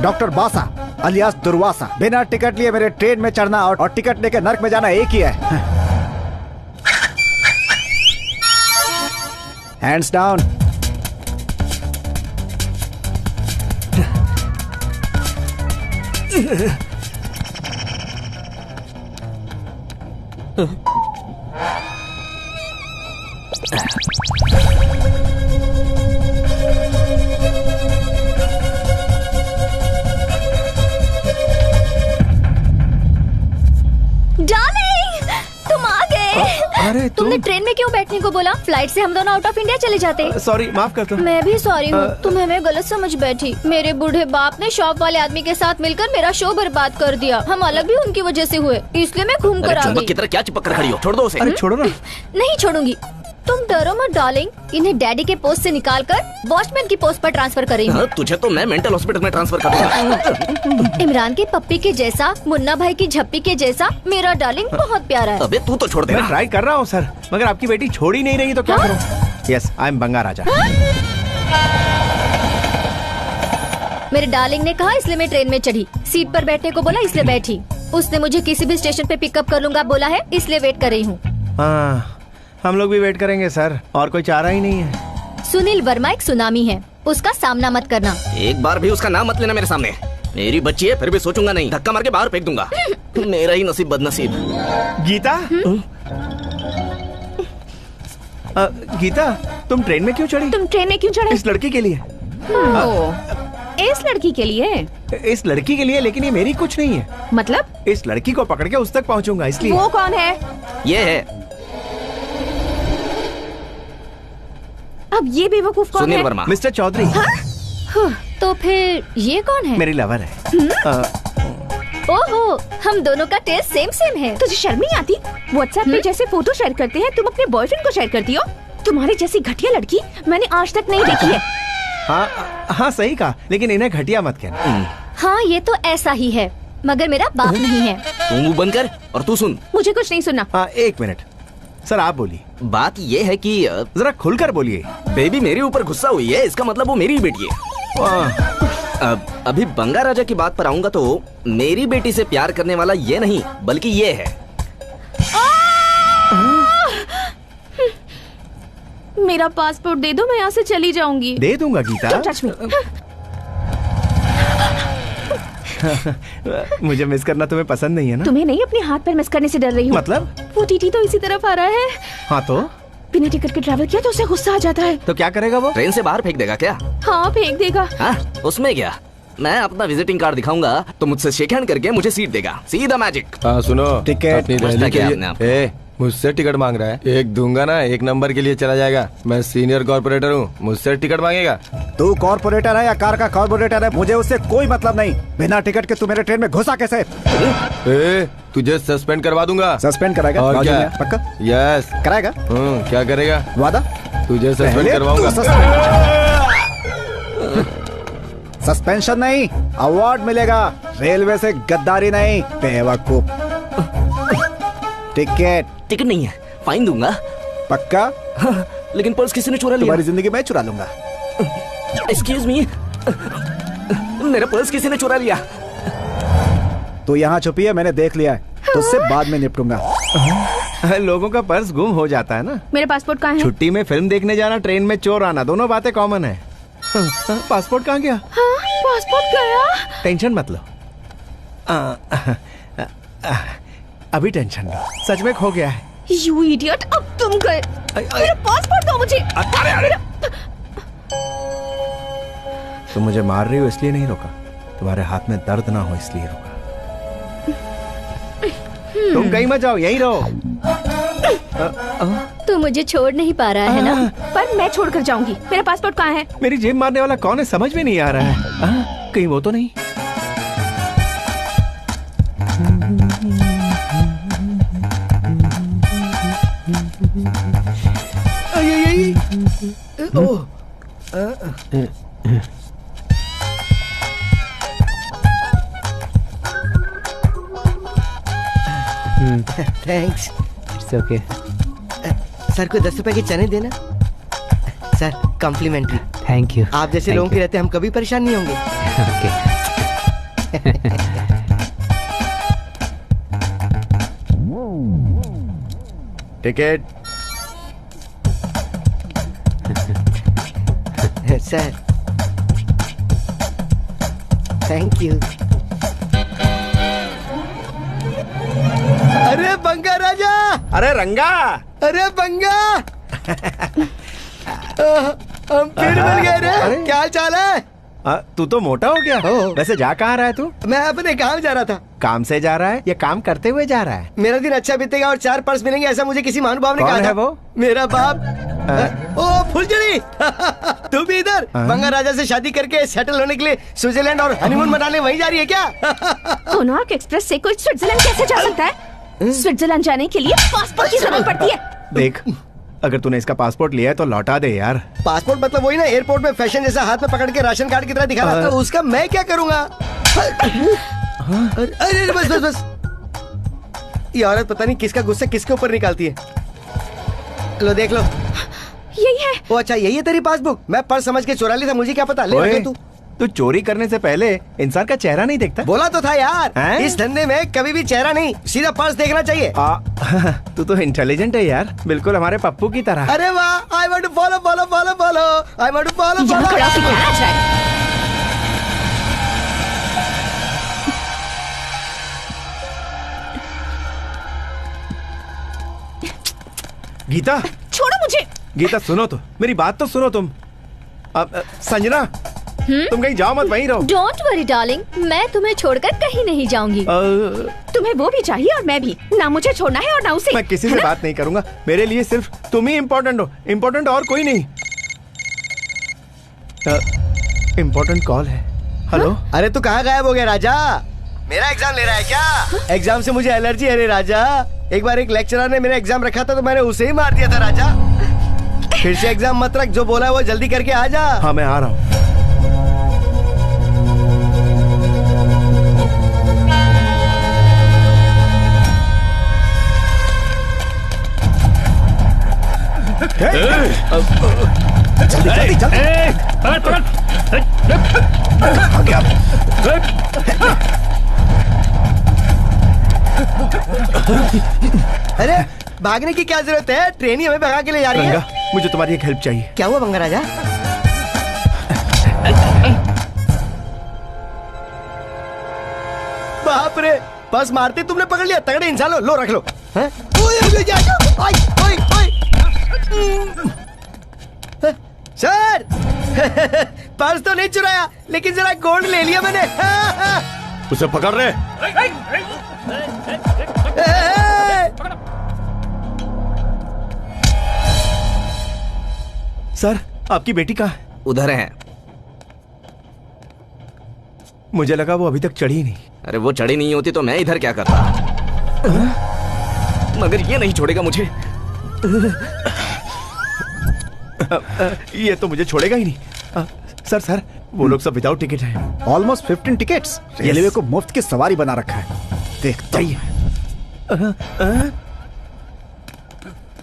डॉक्टर बासा अलियास दुर्वासा, बिना टिकट लिए मेरे ट्रेन में चढ़ना और टिकट लेकर नर्क में जाना एक ही है। Hands down. डार्लिंग, तुम आ गए। अरे तुमने ट्रेन में क्यों बैठने को बोला? फ्लाइट से हम दोनों आउट ऑफ इंडिया चले जाते। सॉरी, माफ कर दो। मैं भी सॉरी हूँ, तुम्हें मैं गलत समझ बैठी। मेरे बूढ़े बाप ने शॉप वाले आदमी के साथ मिलकर मेरा शो बर्बाद कर दिया। हम अलग भी उनकी वजह से हुए, इसलिए मैं घूम कर आ गई। की तरह क्या चिपक कर खड़ी हो? छोड़ दो उसे। अरे छोड़ो ना। नहीं छोड़ूंगी। तुम डरो मत डार्लिंग, इन्हें डैडी के पोस्ट से निकालकर वॉचमैन की पोस्ट पर ट्रांसफर करेंगे। तुझे तो मैं मेंटल हॉस्पिटल में ट्रांसफर कर दूंगा। इमरान के पप्पी के जैसा, मुन्ना भाई की झप्पी के जैसा मेरा डार्लिंग बहुत प्यारा है। अबे तू तो छोड़ दे। मैं ट्राई कर रहा हूँ सर, मगर आपकी बेटी छोड़ ही नहीं रही तो क्या करूँ? यस, आई एम बंगा राजा। मेरे डार्लिंग ने कहा इसलिए मैं ट्रेन में चढ़ी। सीट पर बैठने को बोला इसलिए बैठी। उसने मुझे किसी भी स्टेशन पे पिकअप कर लूंगा बोला है, इसलिए वेट कर रही हूँ। हाँ, हम लोग भी वेट करेंगे सर, और कोई चारा ही नहीं है। सुनील वर्मा एक सुनामी है, उसका सामना मत करना। एक बार भी उसका नाम मत लेना मेरे सामने। मेरी बच्ची है, फिर भी सोचूंगा नहीं, धक्का मार के बाहर फेंक दूंगा। मेरा ही नसीब बदनसीब। गीता, गीता, तुम ट्रेन में क्यों चढ़ी? तुम ट्रेन में क्यों चढ़े? इस लड़की के लिए। इस लड़की के लिए? इस लड़की के लिए, लेकिन ये मेरी कुछ नहीं है। मतलब? इस लड़की को पकड़ के उस तक पहुंचूंगा, इसलिए। वो कौन है? ये है अब ये बेवकूफ कौन है? सुनील वर्मा। मिस्टर चौधरी। तो फिर ये कौन है? मेरी लवर है। ओहो, हम दोनों का टेस्ट सेम है। तुझे शर्म नहीं आती? व्हाट्सएप पे जैसे फोटो शेयर करते हैं, तुम अपने बॉयफ्रेंड को शेयर करती हो? तुम्हारी जैसी घटिया लड़की मैंने आज तक नहीं देखी है। हाँ सही कहा, लेकिन इन्हें घटिया मत कहना। हाँ, ये तो ऐसा ही है, मगर मेरा बाप नहीं है। तू मुंह बंद कर और तू सुन। मुझे कुछ नहीं सुनना। हाँ, एक मिनट सर, आप बोलिए। बात ये है कि जरा खुलकर बोलिए। बेबी मेरे ऊपर गुस्सा हुई है, इसका मतलब वो मेरी ही बेटी है। अभी बंगा राजा की बात पर आऊंगा तो मेरी बेटी से प्यार करने वाला ये नहीं बल्कि ये है। मेरा पासपोर्ट दे दो, मैं यहाँ से चली जाऊंगी। दे दूंगा गीता। Don't touch me। मुझे मिस करना तुम्हें पसंद नहीं है ना? तुम्हें नहीं, अपने हाथ पर मिस करने से डर रही हूँ। मतलब? वो टीटी तो इसी तरफ आ रहा है। हाँ तो? बिना टिकट के ट्रैवल किया तो उसे गुस्सा आ जाता है। तो क्या करेगा वो? ट्रेन से बाहर फेंक देगा क्या? हाँ, फेंक देगा। हाँ, उसमें क्या? मैं अपना विजिटिंग कार्ड दिखाऊंगा तो मुझसे शेक हैंड करके मुझे सीट देगा। सीधा मैजिक। हाँ सुनो, टिकट अपनी दहली के लिए मुझसे टिकट मांग रहा है। एक दूंगा ना, एक नंबर के लिए चला जाएगा। मैं सीनियर कॉर्पोरेटर हूँ, मुझसे टिकट मांगेगा। तू कॉर्पोरेटर है या कार का कॉर्पोरेटर है, मुझे उससे कोई मतलब नहीं। बिना टिकट के तू मेरे ट्रेन में घुसा कैसे? तुझे सस्पेंड करवा दूंगा। सस्पेंड कराएगा? और क्या? पक्का? यस कराएगा। क्या करेगा? वादा? तुझे सस्पेंड करवाऊंगा। सस्पेंशन नहीं, अवार्ड मिलेगा। रेलवे से गद्दारी नहीं, बेवकूफ। टिकट नहीं है, फाइन दूंगा। पक्का? लेकिन पर्स किसी ने चुरा लिया। तुम्हारी जिंदगी मैं चुरा लूंगा। एक्सक्यूज मी, मेरा पर्स किसी ने चुरा लिया। तू यहाँ छुपी है, मैंने देख लिया है, तो उससे बाद में निपटूंगा। लोगों का पर्स गुम हो जाता है ना। मेरा पासपोर्ट कहाँ है? छुट्टी में फिल्म देखने जाना, ट्रेन में चोर आना, दोनों बातें कॉमन है। पासपोर्ट कहाँ गया? हाँ, पासपोर्ट गया। टेंशन मत लो। अभी टेंशन लो, सच में खो गया है। यू इडियट, अब तुम गए। मेरा पासपोर्ट दो मुझे। तुम मुझे मार रही हो इसलिए नहीं रोका, तुम्हारे हाथ में दर्द ना हो इसलिए रोका। तुम कहीं मत जाओ, यहीं रहो। तू मुझे छोड़ नहीं पा रहा है ना? पर मैं छोड़कर जाऊंगी। मेरा पासपोर्ट कहाँ है? मेरी जेब मारने वाला कौन है समझ में नहीं आ रहा है। कहीं वो तो नहीं? थैंक्स। It's okay. सर को 10 रुपए के चने देना। Sir complimentary. Thank you. आप जैसे लोगों के रहते हम कभी परेशान नहीं होंगे। टिकट। Sir thank you. अरे बंगा राजा, अरे रंगा, अरे बंगा, हम फिर मिल गए रे। क्या हाल चाल है? तू तो मोटा हो गया। वैसे जा कहाँ रहा है तू? मैं अपने काम जा रहा था। काम से जा रहा है या काम करते हुए जा रहा है? मेरा दिन अच्छा बीतेगा और 4 पर्स मिलेंगे, ऐसा मुझे किसी महानुभाव ने कहा था। कौन है वो? मेरा बाप। ओ फुलझड़ी, तू भी इधर? बंगा राजा से शादी करके सेटल होने के लिए स्विट्जरलैंड और हनीमून मनाने वहीं जा रही है क्या? कोनार्क एक्सप्रेस से कोई स्विट्जरलैंड कैसे जा सकता है? स्विट्जरलैंड जाने के लिए पासपोर्ट की जरूरत पड़ती है। देख, अगर तूने इसका पासपोर्ट लिया है तो लौटा दे यार। पासपोर्ट मतलब वही ना, एयरपोर्ट में फैशन जैसा हाथ में पकड़ के राशन कार्ड की तरह दिखा रहा था। तो उसका मैं क्या करूँगा? अरे बस बस बस, ये औरत पता नहीं किसका गुस्सा किसके ऊपर निकालती है। लो देख लो, यही है। ओ अच्छा, यही है तेरी पासबुक? मैं पर्स समझ के चुरा ली था, मुझे क्या पता। ले तू। तू चोरी करने से पहले इंसान का चेहरा नहीं देखता? बोला तो था यार, हैं? इस धंधे में कभी भी चेहरा नहीं, सीधा पर्स देखना चाहिए। तू तो इंटेलिजेंट है यार, बिल्कुल हमारे पप्पू की तरह। अरे वाह, I want to follow follow follow follow, I want to follow follow. Gita छोड़ो मुझे। गीता सुनो तो, मेरी बात तो सुनो तुम। संजना तुम कहीं जाओ मत, वहीं रहो। डोंट वरी डार्लिंग, मैं तुम्हें छोड़कर कहीं नहीं जाऊंगी। तुम्हें वो भी चाहिए और मैं भी, ना मुझे छोड़ना है और ना उसे। मैं किसी से बात नहीं करूंगा, मेरे लिए सिर्फ तुम ही इम्पोर्टेंट हो, इम्पोर्टेंट और कोई नहीं। इम्पोर्टेंट कॉल है। हेलो। अरे तू कहाँ गायब हो गया राजा? मेरा एग्जाम ले रहा है क्या? एग्जाम से मुझे एलर्जी है रे राजा। एक बार एक लेक्चरर ने मेरा एग्जाम रखा था तो मैंने उसे ही मार दिया था राजा। फिर से एग्जाम मत रख, जो बोला है वो जल्दी करके आ जा। हाँ मैं आ रहा हूँ। जल्दी जल्दी अरे भागने की क्या जरूरत है, ट्रेन ही हमें भगा के ले जा रही है। मुझे तुम्हारी एक हेल्प चाहिए। क्या हुआ बंगा राजा? बाप रे, बस मारते तुमने पकड़ लिया, तगड़े इंसान लो, लो रख लो। हैं? सर पर्स तो नहीं चुराया, लेकिन जरा गोल्ड ले लिया मैंने। उसे पकड़ रहे। सर आपकी बेटी कहाँ है? उधर है। मुझे लगा वो अभी तक चढ़ी नहीं। अरे वो चढ़ी नहीं होती तो मैं इधर क्या करता, मगर ये नहीं छोड़ेगा मुझे। ये तो मुझे छोड़ेगा ही नहीं। सर सर वो लोग सब विदाउट टिकट हैं। Almost 15 tickets. रेलवे को मुफ्त की सवारी बना रखा है। देखता ही है।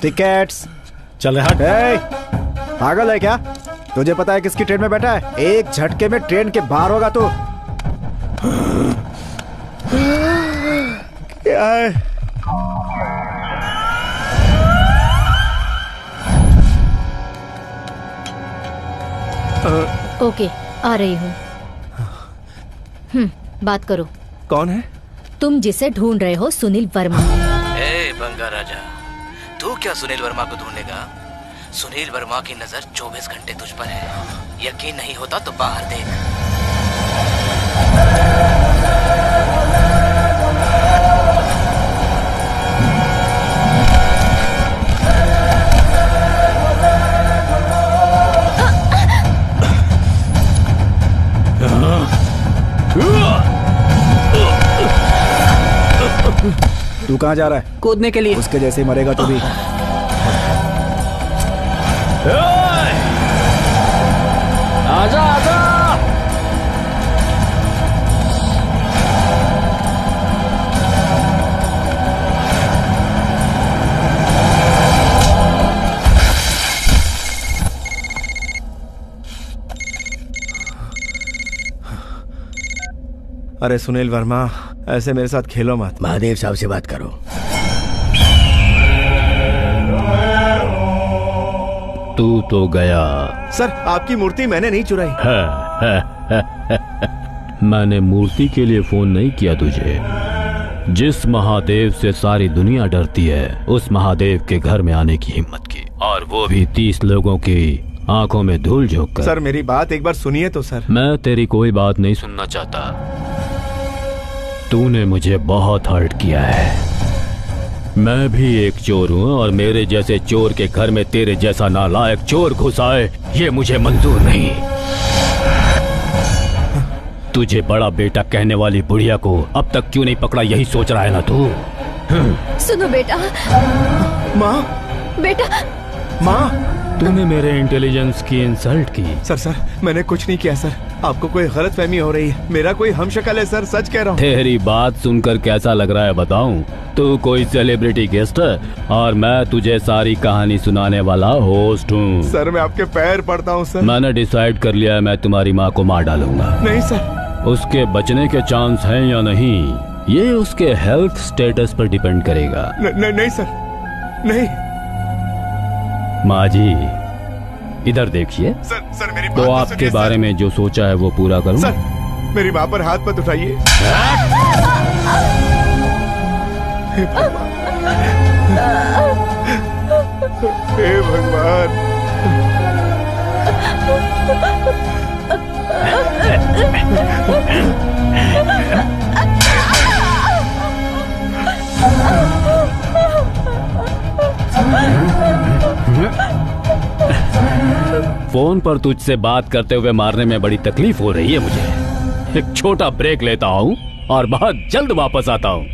टिकट्स। चल हट। पागल है क्या? तुझे पता है किसकी ट्रेन में बैठा है? एक झटके में ट्रेन के बाहर होगा तू। क्या है? ओके आ रही हूँ। बात करो। कौन है? तुम जिसे ढूंढ रहे हो सुनील वर्मा। ए बंगा राजा, तू क्या सुनील वर्मा को ढूंढेगा? सुनील वर्मा की नजर 24 घंटे तुझ पर है। यकीन नहीं होता तो बाहर देख। तू कहाँ जा रहा है? कूदने के लिए। उसके जैसे ही मरेगा तू भी। आजा आजा। अरे सुनील वर्मा, ऐसे मेरे साथ खेलो मत। महादेव साहब से बात करो। तू तो गया। सर आपकी मूर्ति मैंने नहीं चुराई। मैंने मूर्ति के लिए फोन नहीं किया तुझे। जिस महादेव से सारी दुनिया डरती है, उस महादेव के घर में आने की हिम्मत की, और वो भी 30 लोगों की आंखों में धूल झोंक कर। सर मेरी बात एक बार सुनिए तो सर। मैं तेरी कोई बात नहीं सुनना चाहता। तूने मुझे बहुत हर्ट किया है। मैं भी एक चोर हूँ, और मेरे जैसे चोर के घर में तेरे जैसा नालायक चोर घुस आए, ये मुझे मंजूर नहीं। तुझे बड़ा बेटा कहने वाली बुढ़िया को अब तक क्यों नहीं पकड़ा, यही सोच रहा है ना तू? सुनो बेटा। माँ। बेटा। माँ। तूने मेरे इंटेलिजेंस की इंसल्ट की। सर मैंने कुछ नहीं किया सर। आपको कोई गलत फहमी हो रही है। मेरा कोई हमशक्ल है सर, सच कह रहा हूँ। तेरी बात सुनकर कैसा लग रहा है बताऊं? तू कोई सेलिब्रिटी गेस्ट है और मैं तुझे सारी कहानी सुनाने वाला होस्ट हूँ। सर मैं आपके पैर पड़ता हूँ सर। मैंने डिसाइड कर लिया है, मैं तुम्हारी माँ को मार डालूंगा। नहीं सर। उसके बचने के चांस हैं या नहीं, ये उसके हेल्थ स्टेटस पर डिपेंड करेगा। नहीं सर, नहीं। माँ जी इधर देखिए। सर मेरी तो आपके बारे में जो सोचा है वो पूरा करूं? सर मेरी माँ पर हाथ मत उठाइए। हे भगवान। फोन पर तुझसे बात करते हुए मारने में बड़ी तकलीफ हो रही है मुझे। एक छोटा ब्रेक लेता हूँ और बहुत जल्द वापस आता हूँ।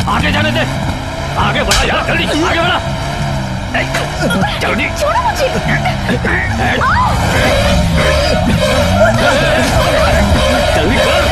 आगे जाने दे, आगे बढ़ा यार, जल्दी आगे बढ़ा, जल्दी। छोड़ो मुझे। जल्दी कर।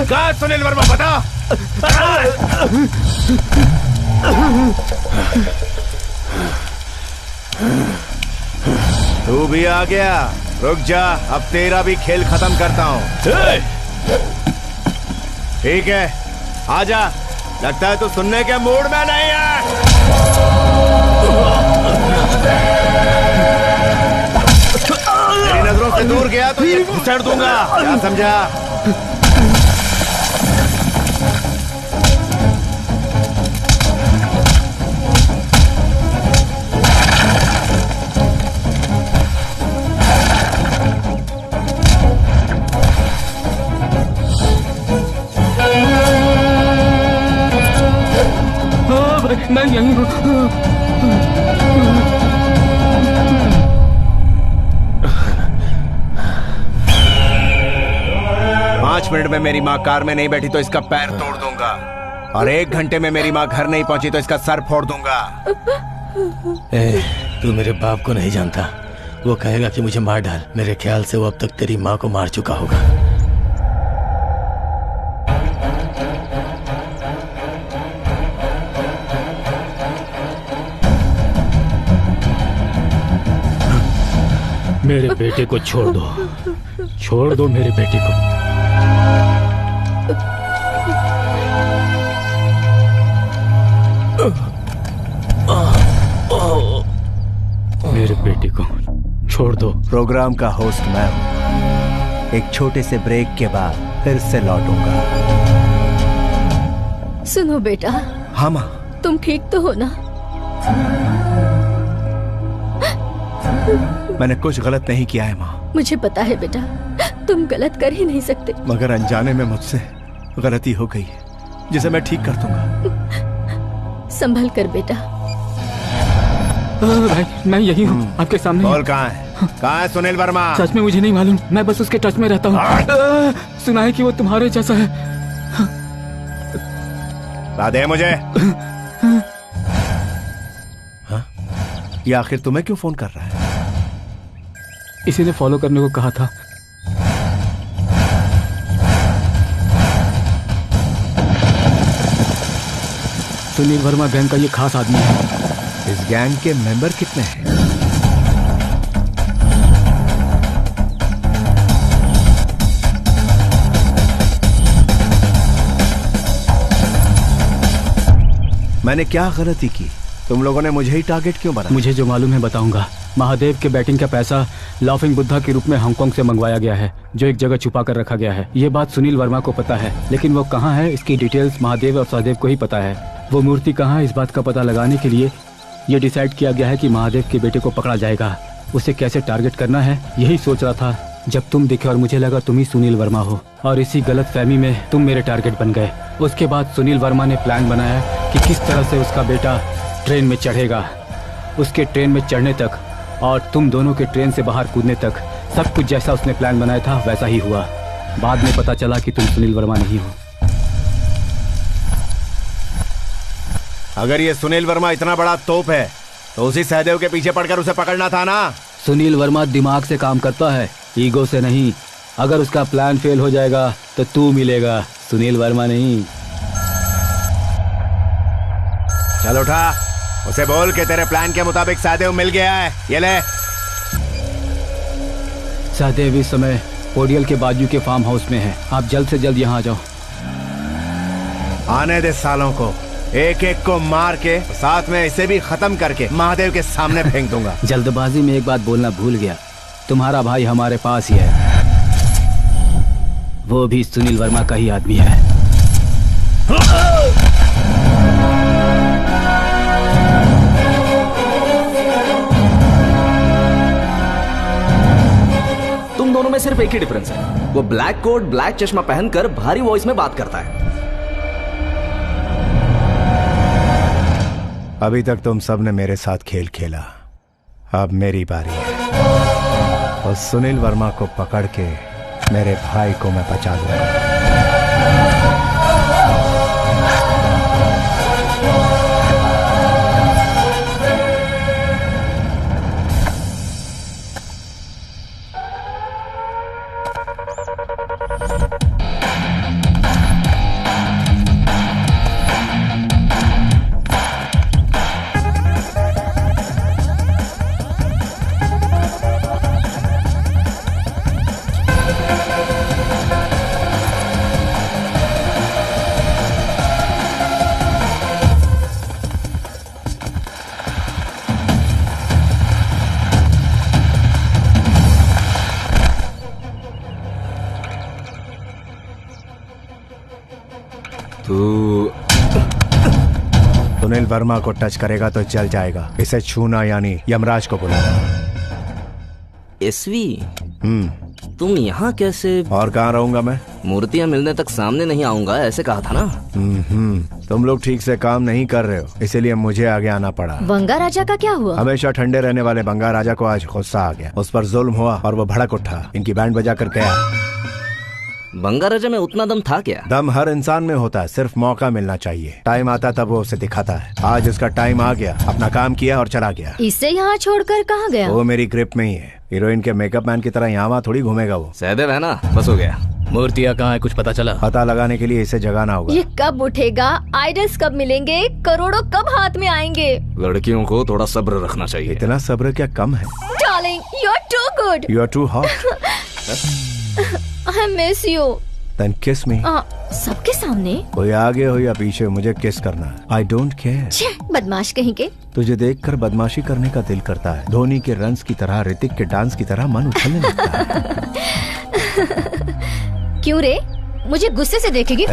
कहाँ सुनील वर्मा, बता। तू भी आ गया, रुक जा, अब तेरा भी खेल खत्म करता हूँ। ठीक है आजा, लगता है तू सुनने के मूड में नहीं है। तेरी नजरों से दूर गया तो ये घुसड़ दूंगा, क्या समझा? मैं यहीं हूँ। 5 मिनट में मेरी माँ कार में नहीं बैठी तो इसका पैर तोड़ दूंगा, और 1 घंटे में मेरी माँ घर नहीं पहुंची तो इसका सर फोड़ दूंगा। तू मेरे बाप को नहीं जानता, वो कहेगा कि मुझे मार डाल। मेरे ख्याल से वो अब तक तेरी माँ को मार चुका होगा। मेरे बेटे को छोड़ दो, छोड़ दो मेरे बेटे को। मेरे बेटे को छोड़ दो। प्रोग्राम का होस्ट मैं हूं। एक छोटे से ब्रेक के बाद फिर से लौटूंगा। सुनो बेटा। हाँ माँ। तुम ठीक तो हो ना? मैंने कुछ गलत नहीं किया है माँ। मुझे पता है बेटा, तुम गलत कर ही नहीं सकते। मगर अनजाने में मुझसे गलती हो गई है। जिसे मैं ठीक कर दूंगा। संभल कर बेटा। भाई मैं यही हूँ आपके सामने। बोल कहाँ है? कहाँ है सुनील वर्मा? सच में मुझे नहीं मालूम, मैं बस उसके टच में रहता हूँ। सुना है कि वो तुम्हारे जैसा है। दे मुझे। हाँ? ये आखिर तुम्हें क्यों फोन कर रहा है? इसी ने फॉलो करने को कहा था। सुनील वर्मा गैंग का ये खास आदमी है। इस गैंग के मेंबर कितने हैं? मैंने क्या गलती की? तुम लोगों ने मुझे ही टारगेट क्यों बनाया? मुझे जो मालूम है बताऊंगा। महादेव के बैटिंग का पैसा लाफिंग बुद्धा के रूप में हांगकांग से मंगवाया गया है, जो एक जगह छुपा कर रखा गया है। ये बात सुनील वर्मा को पता है, लेकिन वो कहाँ है इसकी डिटेल्स महादेव और सहदेव को ही पता है। वो मूर्ति कहाँ है इस बात का पता लगाने के लिए ये डिसाइड किया गया है कि महादेव के बेटे को पकड़ा जाएगा। उसे कैसे टारगेट करना है यही सोच रहा था जब तुम दिखे और मुझे लगा तुम ही सुनील वर्मा हो, और इसी गलत फहमी में तुम मेरे टारगेट बन गए। उसके बाद सुनील वर्मा ने प्लान बनाया कि किस तरह से उसका बेटा ट्रेन में चढ़ेगा। उसके ट्रेन में चढ़ने तक और तुम दोनों के ट्रेन से बाहर कूदने तक सब कुछ जैसा उसने प्लान बनाया था वैसा ही हुआ। बाद में पता चला कि तुम सुनील वर्मा नहीं हो। अगर ये सुनील वर्मा इतना बड़ा तोप है तो उसी सहदेव के पीछे पड़कर उसे पकड़ना था ना। सुनील वर्मा दिमाग से काम करता है, ईगो से नहीं। अगर उसका प्लान फेल हो जाएगा तो तू मिलेगा, सुनील वर्मा नहीं। चल उठा, उसे बोल के तेरे प्लान के मुताबिक सहदेव मिल गया है। ये ले। सहदेव इस समय पोडियल के बाजू के फार्म हाउस में है। आप जल्द से जल्द यहाँ आ जाओ। आने दे सालों को, एक एक को मार के साथ में इसे भी खत्म करके महादेव के सामने फेंक दूंगा। जल्दबाजी में एक बात बोलना भूल गया, तुम्हारा भाई हमारे पास ही है, वो भी सुनील वर्मा का ही आदमी है। तुम दोनों में सिर्फ एक ही डिफरेंस है, वो ब्लैक कोट ब्लैक चश्मा पहनकर भारी वॉइस में बात करता है। अभी तक तुम सब ने मेरे साथ खेल खेला, अब मेरी बारी है। और सुनील वर्मा को पकड़ के मेरे भाई को मैं बचा दूंगा। सुनील वर्मा को टच करेगा तो जल जाएगा। इसे छूना यानी यमराज को बुलाना। एसवी, तुम यहाँ कैसे? और कहाँ रहूंगा मैं? मूर्तियाँ मिलने तक सामने नहीं आऊंगा ऐसे कहा था ना। तुम लोग ठीक से काम नहीं कर रहे हो, इसीलिए मुझे आगे आना पड़ा। बंगा राजा का क्या हुआ? हमेशा ठंडे रहने वाले बंगा राजा को आज गुस्सा आ गया। उस पर जुल्म हुआ और वो भड़क उठा, इनकी बैंड बजा कर गया। बंगा राजा में उतना दम था क्या? दम हर इंसान में होता है, सिर्फ मौका मिलना चाहिए। टाइम आता तब वो उसे दिखाता है। आज उसका टाइम आ गया, अपना काम किया और चला गया। इसे यहाँ छोड़कर कहाँ गया? वो मेरी ग्रिप में ही है। हीरोइन के मेकअप मैन की तरह यहाँ वहाँ थोड़ी घूमेगा वो। सहदेव है ना, बस हो गया। मूर्तियाँ कहाँ है कुछ पता चला? पता लगाने के लिए इसे जगाना होगा। ये कब उठेगा? आइडल्स कब मिलेंगे? करोड़ों कब हाथ में आएंगे? लड़कियों को थोड़ा सब्र रखना चाहिए। इतना सब्र क्या कम है? Darling, you are too good. You are too hot. I miss you. Then kiss me. सबके सामने? कोई आगे हो या पीछे, मुझे किस करना है। I don't care. बदमाश कहीं के। तुझे देखकर बदमाशी करने का दिल करता है। धोनी के रन्स की तरह, ऋतिक के डांस की तरह मन उछलने लगता है। क्यों रे? मुझे गुस्से से देखेगी?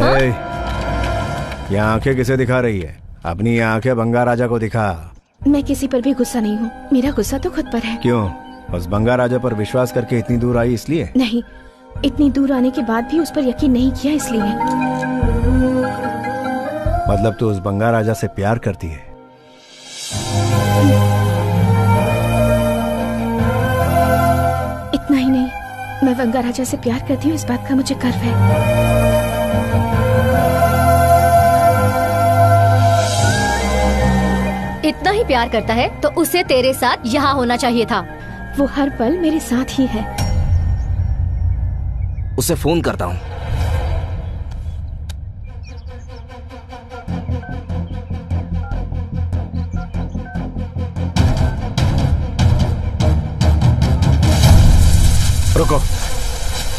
ये आंखें किसे दिखा रही है? अपनी आंखें बंगा राजा को दिखा। मैं किसी पर भी गुस्सा नहीं हूँ, मेरा गुस्सा तो खुद पर है। क्यों? बस बंगा राजा पर विश्वास करके इतनी दूर आई इसलिए? नहीं, इतनी दूर आने के बाद भी उस पर यकीन नहीं किया इसलिए। मतलब तू उस बंगा राजा से प्यार करती है? इतना ही नहीं, मैं बंगा राजा से प्यार करती हूँ, इस बात का मुझे गर्व है। इतना ही प्यार करता है तो उसे तेरे साथ यहाँ होना चाहिए था। वो हर पल मेरे साथ ही है। उसे फोन करता हूँ। रुको,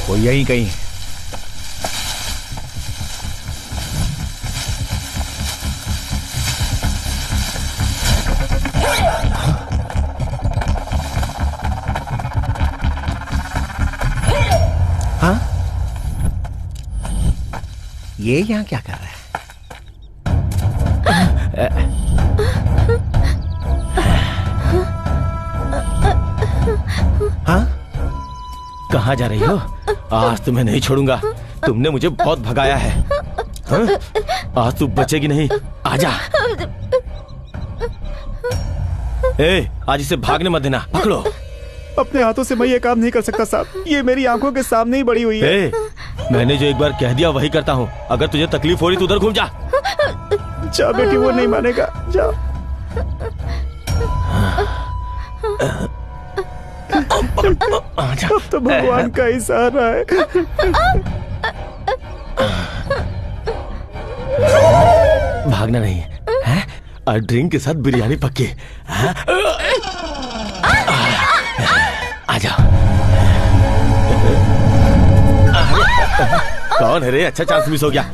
वो यहीं कहीं है। हाँ? ये यहाँ क्या कर रहा है? हाँ? कहाँ जा रही हो? आज तुम्हें नहीं छोड़ूंगा। तुमने मुझे बहुत भगाया है। हाँ? आज तू बचेगी नहीं। आजा। ए, आज इसे भागने मत देना। पकड़ो। अपने हाथों से मैं ये काम नहीं कर सकता साहब। ये मेरी आंखों के सामने ही बड़ी हुई है। ए, मैंने जो एक बार कह दिया वही करता हूँ। अगर तुझे तकलीफ हो रही तो उधर घूम जा। जा बेटी, वो नहीं मानेगा। जा। अब तो भगवान का ही सहारा है। भागना नहीं है? और ड्रिंक के साथ बिरयानी पक्की। आ जाओ। कौन है रे? अच्छा चांस मिस हो गया।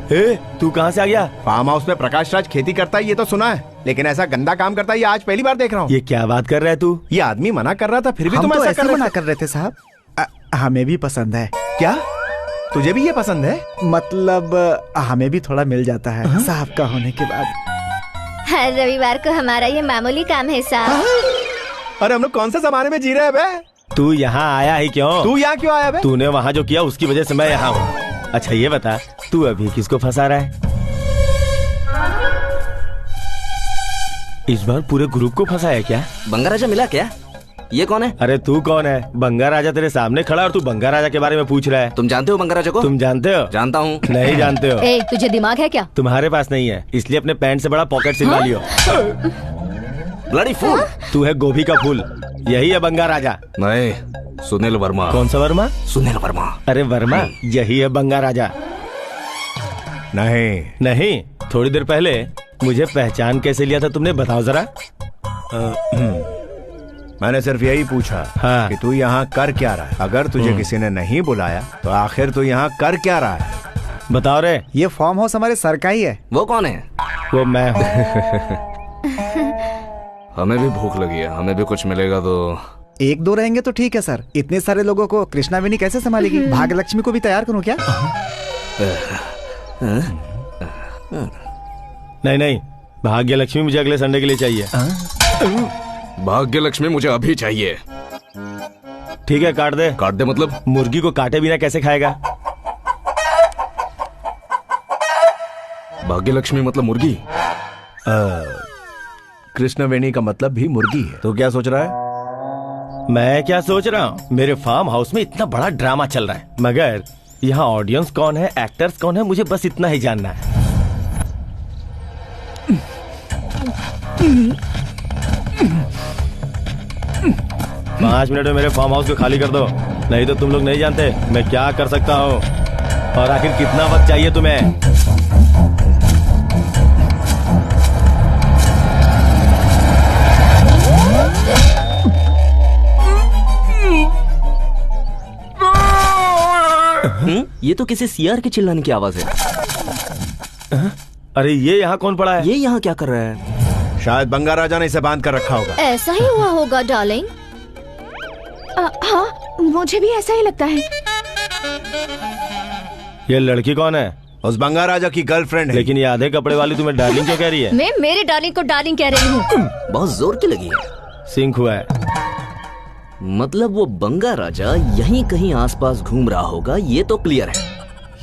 ए, तू कहाँ से आ गया? फार्म हाउस में प्रकाश राज खेती करता है ये तो सुना है, लेकिन ऐसा गंदा काम करता है ये आज पहली बार देख रहा हूँ। ये क्या बात कर रहा है तू? ये आदमी मना कर रहा था फिर भी तुम तो ऐसा मना कर रहे थे साहब। हमें भी पसंद है। क्या तुझे भी ये पसंद है? मतलब हमें भी थोड़ा मिल जाता है साहब का होने के बाद। हर रविवार को हमारा ये मामूली काम है साहब। अरे हम लोग कौन से जमाने में जी रहे हैं बे? तू यहाँ आया ही क्यों? तू यहाँ क्यों आया बे? तूने वहाँ जो किया उसकी वजह से मैं यहाँ हूँ। अच्छा ये बता, तू अभी किसको फंसा रहा है? इस बार पूरे ग्रुप को फंसाया क्या? बंगा राजा मिला क्या? ये कौन है? अरे तू कौन है? बंगा राजा तेरे सामने खड़ा और तू बंगा राजा के बारे में पूछ रहा है। तुम जानते हो बंगा राजा को? तुम जानते हो? जानता हूँ। नहीं जानते हो? ए, तुझे दिमाग है क्या? तुम्हारे पास नहीं है, इसलिए अपने पैंट से बड़ा पॉकेट सिलवा लियो। Bloody fool. तू है गोभी का फूल, यही है बंगा राजा। नहीं, सुनील वर्मा। कौन सा वर्मा? सुनील वर्मा। अरे वर्मा, यही है बंगा राजा। नहीं, थोड़ी देर पहले मुझे पहचान कैसे लिया था तुमने, बताओ जरा। मैंने सिर्फ यही पूछा कि तू यहाँ कर क्या रहा है। अगर तुझे किसी ने नहीं बुलाया तो आखिर तू यहाँ कर क्या रहा है? बताओ रे। ये फार्म हाउस हमारे सर का ही है। वो कौन है? वो मैं हूँ। हमें भी भूख लगी है, हमें भी कुछ मिलेगा तो। एक दो रहेंगे तो ठीक है सर, इतने सारे लोगों को कृष्णा वेनी कैसे संभालेगी? भाग्यलक्ष्मी को भी तैयार करूँ क्या? नहीं, भाग्यलक्ष्मी मुझे अगले संडे के लिए चाहिए। भाग्यलक्ष्मी मुझे अभी चाहिए। ठीक है, काट दे। काट दे मतलब? मुर्गी को काटे बिना कैसे खाएगा? भाग्यलक्ष्मी मतलब मुर्गी? कृष्णवेणी का मतलब भी मुर्गी है। तो क्या सोच रहा है? मैं क्या सोच रहा हूँ, मेरे फार्म हाउस में इतना बड़ा ड्रामा चल रहा है, मगर यहाँ ऑडियंस कौन है, एक्टर्स कौन है, मुझे बस इतना ही जानना है। 5 मिनट में मेरे फार्म हाउस को खाली कर दो, नहीं तो तुम लोग नहीं जानते मैं क्या कर सकता हूँ। और आखिर कितना वक्त चाहिए तुम्हें? ये तो किसी सीआर के चिल्लाने की आवाज है। अरे ये यहाँ कौन पड़ा है? ये यहाँ क्या कर रहा है? शायद बंगा राजा ने इसे बांध कर रखा होगा। ऐसा ही हुआ होगा डार्लिंग। हाँ, मुझे भी ऐसा ही लगता है। ये लड़की कौन है? उस बंगा राजा की गर्लफ्रेंड है। लेकिन ये आधे कपड़े वाली तुम्हें डार्लिंग क्यों कह रही है? मैं मेरे डार्लिंग को डार्लिंग कह रही हूँ। बहुत जोर की लगी है। सिंक हुआ है। मतलब वो बंगा राजा यहीं कहीं आसपास घूम रहा होगा, ये तो क्लियर है।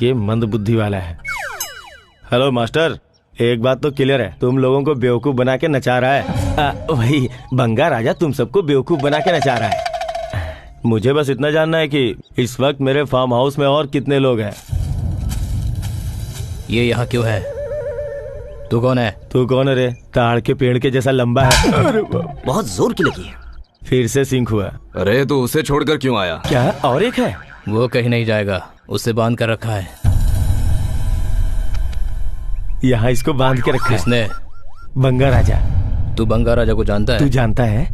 ये मंद बुद्धि वाला है। हेलो मास्टर, एक बात तो क्लियर है, तुम लोगों को बेवकूफ बना के नचा रहा है। वही बंगा राजा तुम सबको बेवकूफ बना के नचा रहा है। मुझे बस इतना जानना है कि इस वक्त मेरे फार्म हाउस में और कितने लोग हैं। ये यहाँ क्यों है? तू कौन है? तू कौन है रे? ताड़ के पेड़ के जैसा लंबा है। बहुत जोर की लगी है। फिर से सिंक हुआ। अरे तो उसे छोड़कर क्यों आया? क्या और एक है? वो कहीं नहीं जाएगा, उसे बांध कर रखा है। यहाँ इसको बांध के रखा है। किसने? बंगा राजा। तू बंगा राजा को जानता है? तू जानता है?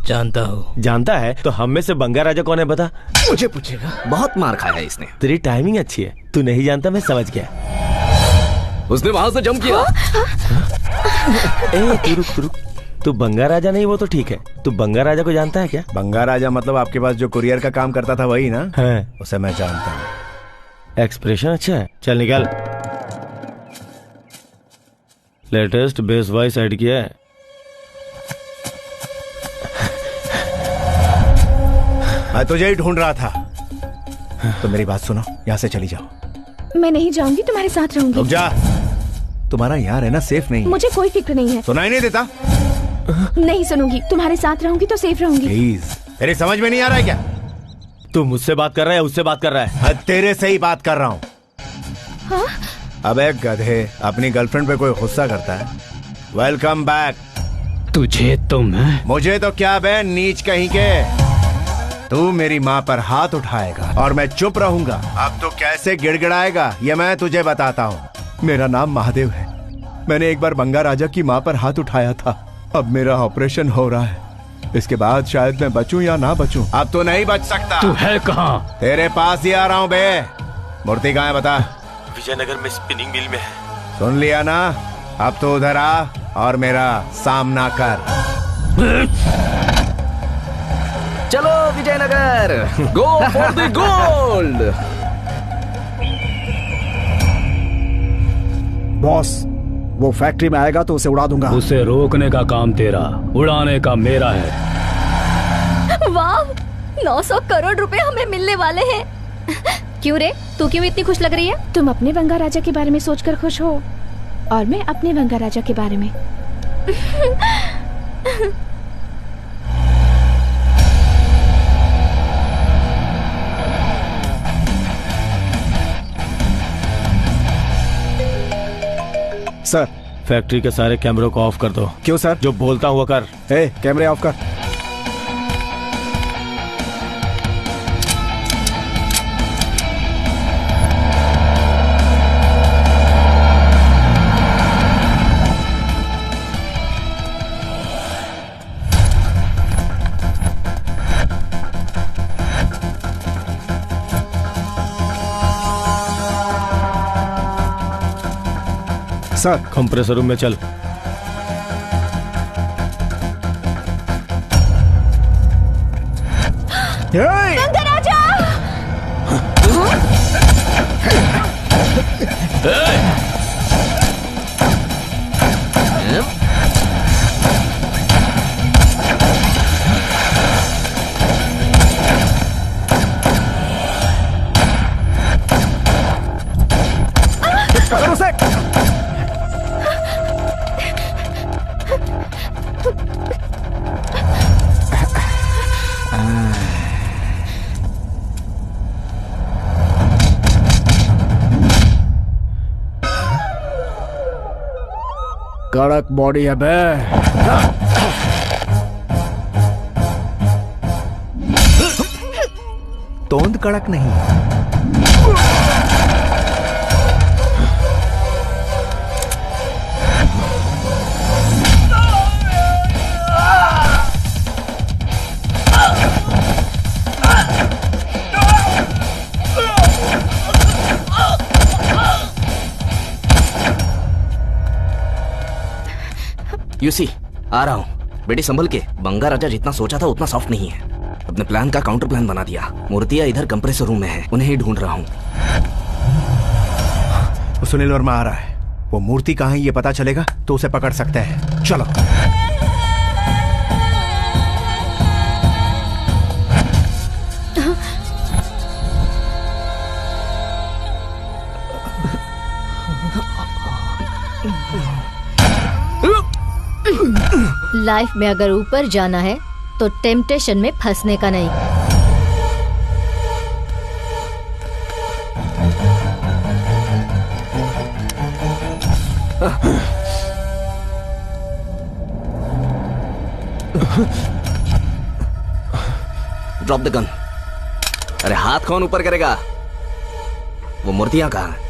जानता हूँ। जानता है तो हम में से बंगा राजा कौन है बता? मुझे पूछेगा? बहुत मार खाया है इसने। तेरी टाइमिंग अच्छी है, तू नहीं जानता मैं समझ गया। उसने वहां से जंप किया। ए तू रुक, तू बंगा राजा नहीं वो तो ठीक है, तू बंगा राजा को जानता है क्या? बंगा राजा मतलब आपके पास जो कुरियर का काम करता था वही ना? है। उसे मैं जानता हूँ। एक्सप्रेशन अच्छा है, चल निकाल। लेटेस्ट बेस वॉइस ऐड किया है। मैं तुझे ही ढूंढ रहा था। तो मेरी बात सुनो, यहाँ से चली जाओ। मैं नहीं जाऊंगी, तुम्हारे साथ रहूंगी। रुक जा, तुम्हारा यहाँ रहना सेफ नहीं है। मुझे कोई फिक्र नहीं है। सुनाई नहीं देता? नहीं सुनूंगी, तुम्हारे साथ रहूंगी तो सेफ रहूंगी। प्लीज, तेरी समझ में नहीं आ रहा है क्या? तू मुझसे बात कर रहा है उससे बात कर रहा है? तेरे से ही बात कर रहा हूँ। हाँ? अबे गधे, अपनी गर्लफ्रेंड पे कोई गुस्सा करता है? Welcome back. तुझे तो मैं, मुझे तो क्या बे नीच कहीं के। तू मेरी माँ पर हाथ उठाएगा और मैं चुप रहूंगा। अब तो कैसे गिड़गिड़ाएगा ये मैं तुझे बताता हूँ। मेरा नाम महादेव है। मैंने एक बार बंगा राजा की माँ पर हाथ उठाया था। अब मेरा ऑपरेशन हो रहा है। इसके बाद शायद मैं बचूं या ना बचूं। अब तो नहीं बच सकता। तू है कहाँ? तेरे पास ही आ रहा हूँ बे। मूर्ति कहाँ है बता? विजयनगर में स्पिनिंग मिल में है। सुन लिया ना? अब तो उधर आ और मेरा सामना कर। चलो Vijayanagar, go for the gold. Boss, वो फैक्ट्री में आएगा तो उसे उड़ा दूंगा। उसे रोकने का काम तेरा, उड़ाने का मेरा है। वाह, 900 करोड़ रुपए हमें मिलने वाले हैं। क्यों रे, तू क्यों इतनी खुश लग रही है? तुम अपने बंगा राजा के बारे में सोचकर खुश हो और मैं अपने बंगा राजा के बारे में। सर, फैक्ट्री के सारे कैमरों को ऑफ कर दो। क्यों सर? जो बोलता हूँ वो कर। कैमरे ऑफ कर। सर, कंप्रेसर रूम में चल। बंगा राजा! कड़क बॉडी है बे। तोंद कड़क नहीं। यूसी, आ रहा हूँ। बेटी संभल के। बंगा राजा जितना सोचा था उतना सॉफ्ट नहीं है। अपने प्लान का काउंटर प्लान बना दिया। मूर्तियाँ इधर कंप्रेसर रूम में है, उन्हें ही ढूंढ रहा हूँ। सुनील वर्मा आ रहा है। वो मूर्ति कहाँ है ये पता चलेगा तो उसे पकड़ सकते हैं। चलो। लाइफ में अगर ऊपर जाना है तो टेम्पटेशन में फंसने का नहीं। Drop the gun. अरे हाथ कौन ऊपर करेगा? वो मूर्तियां कहाँ हैं?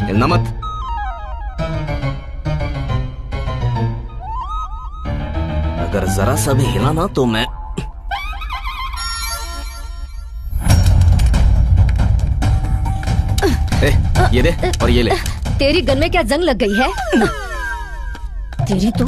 हिलना मत। अगर जरा सा भी हिला ना तो मैं ये दे और ये ले। तेरी गन में क्या जंग लग गई है? तेरी तो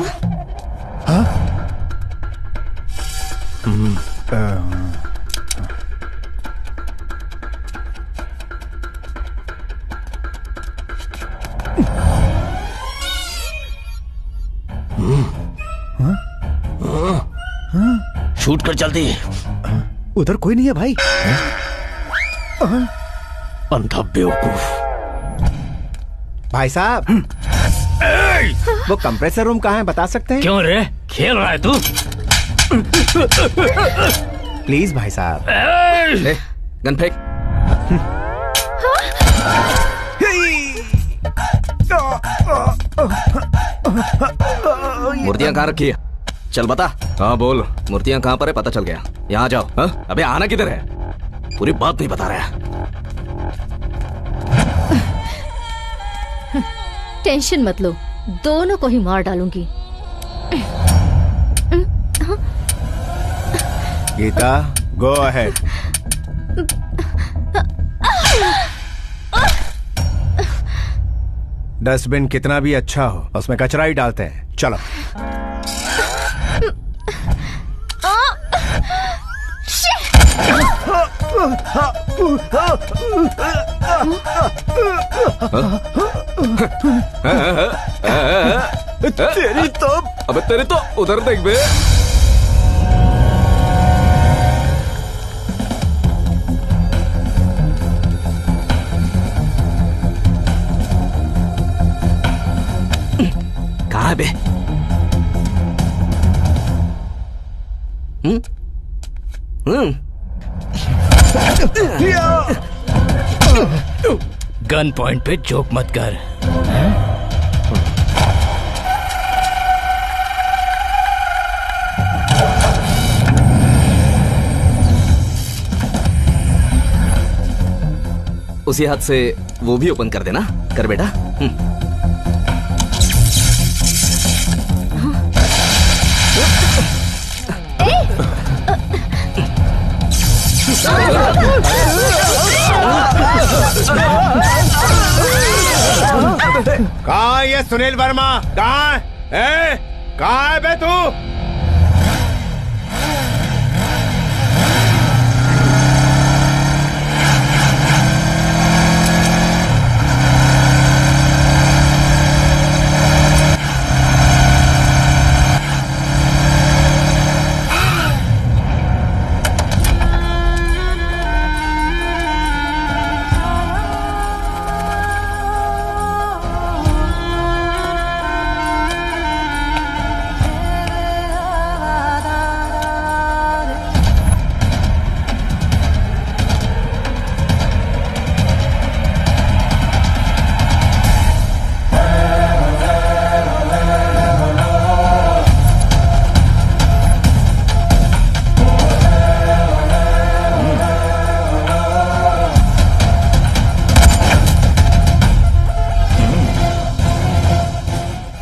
शूट कर चलती। उधर कोई नहीं है भाई। अंधा बेवकूफ। भाई साहब, वो कंप्रेसर रूम कहाँ है बता सकते हैं? क्यों रे, खेल रहा है तू? प्लीज भाई साहब। गन फेंक। मूर्तियां कहाँ रखी है? चल बता। हाँ बोल। मूर्तियां कहाँ पर है पता चल गया। यहाँ जाओ। हाँ? अबे आना किधर है? पूरी बात नहीं बता रहा। टेंशन मत लो, दोनों को ही मार डालूंगी। Gita, go ahead. डस्टबिन कितना भी अच्छा हो, उसमें कचरा ही डालते हैं। चलो। तेरी तो अबे तेरी तो उधर देख बे। कहाँ है बे? गन पॉइंट पे जोक मत कर। उसी हाथ से वो भी ओपन कर देना। कर बेटा। कहाँ है ये सुनील वर्मा? कहाँ है? कहाँ है बे तू?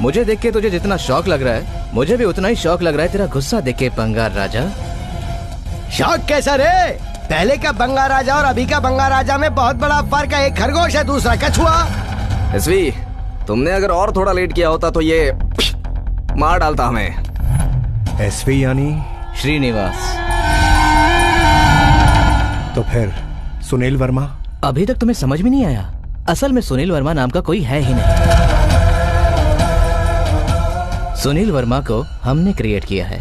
मुझे देख के तुझे जितना शौक लग रहा है, मुझे भी उतना ही शौक लग रहा है तेरा गुस्सा देख के बंगार राजा। शौक कैसा रे? पहले का बंगार राजा और अभी का बंगार राजा में बहुत बड़ा फर्क है। एक खरगोश है, दूसरा कछुआ। एसवी, तुमने अगर और थोड़ा लेट किया होता तो ये मार डालता हमें। एसवी यानी श्रीनिवास। तो फिर सुनील वर्मा? अभी तक तुम्हें समझ में नहीं आया? असल में सुनील वर्मा नाम का कोई है ही नहीं। सुनील वर्मा को हमने क्रिएट किया है।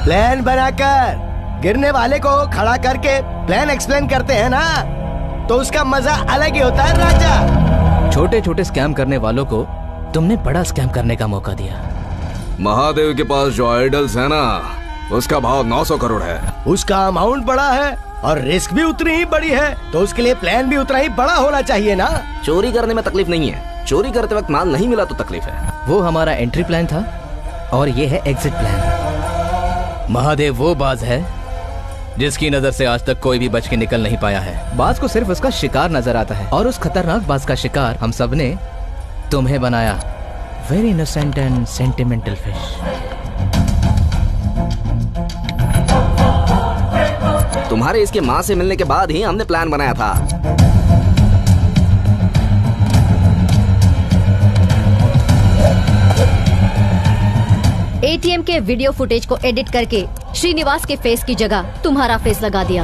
प्लान बनाकर गिरने वाले को खड़ा करके प्लान एक्सप्लेन करते हैं ना। तो उसका मजा अलग ही होता है राजा। छोटे छोटे स्कैम करने वालों को तुमने बड़ा स्कैम करने का मौका दिया। महादेव के पास जो आइडल्स है ना, उसका भाव 900 करोड़ है। उसका अमाउंट बड़ा है और रिस्क भी उतनी ही बड़ी है, तो उसके लिए प्लान भी उतना ही बड़ा होना चाहिए ना। चोरी करने में तकलीफ नहीं है, चोरी करते वक्त माल नहीं मिला तो तकलीफ है। वो हमारा एंट्री प्लान था और ये है एग्जिट प्लान। महादेव वो बाज है जिसकी नजर से आज तक कोई भी बच के निकल नहीं पाया है। बाज को सिर्फ उसका शिकार नजर आता है और उस खतरनाक बाज का शिकार हम सब ने तुम्हें बनाया। Very innocent and sentimental fish. तुम्हारे इसके माँ से मिलने के बाद ही हमने प्लान बनाया था। एटीएम के वीडियो फुटेज को एडिट करके श्रीनिवास के फेस की जगह तुम्हारा फेस लगा दिया।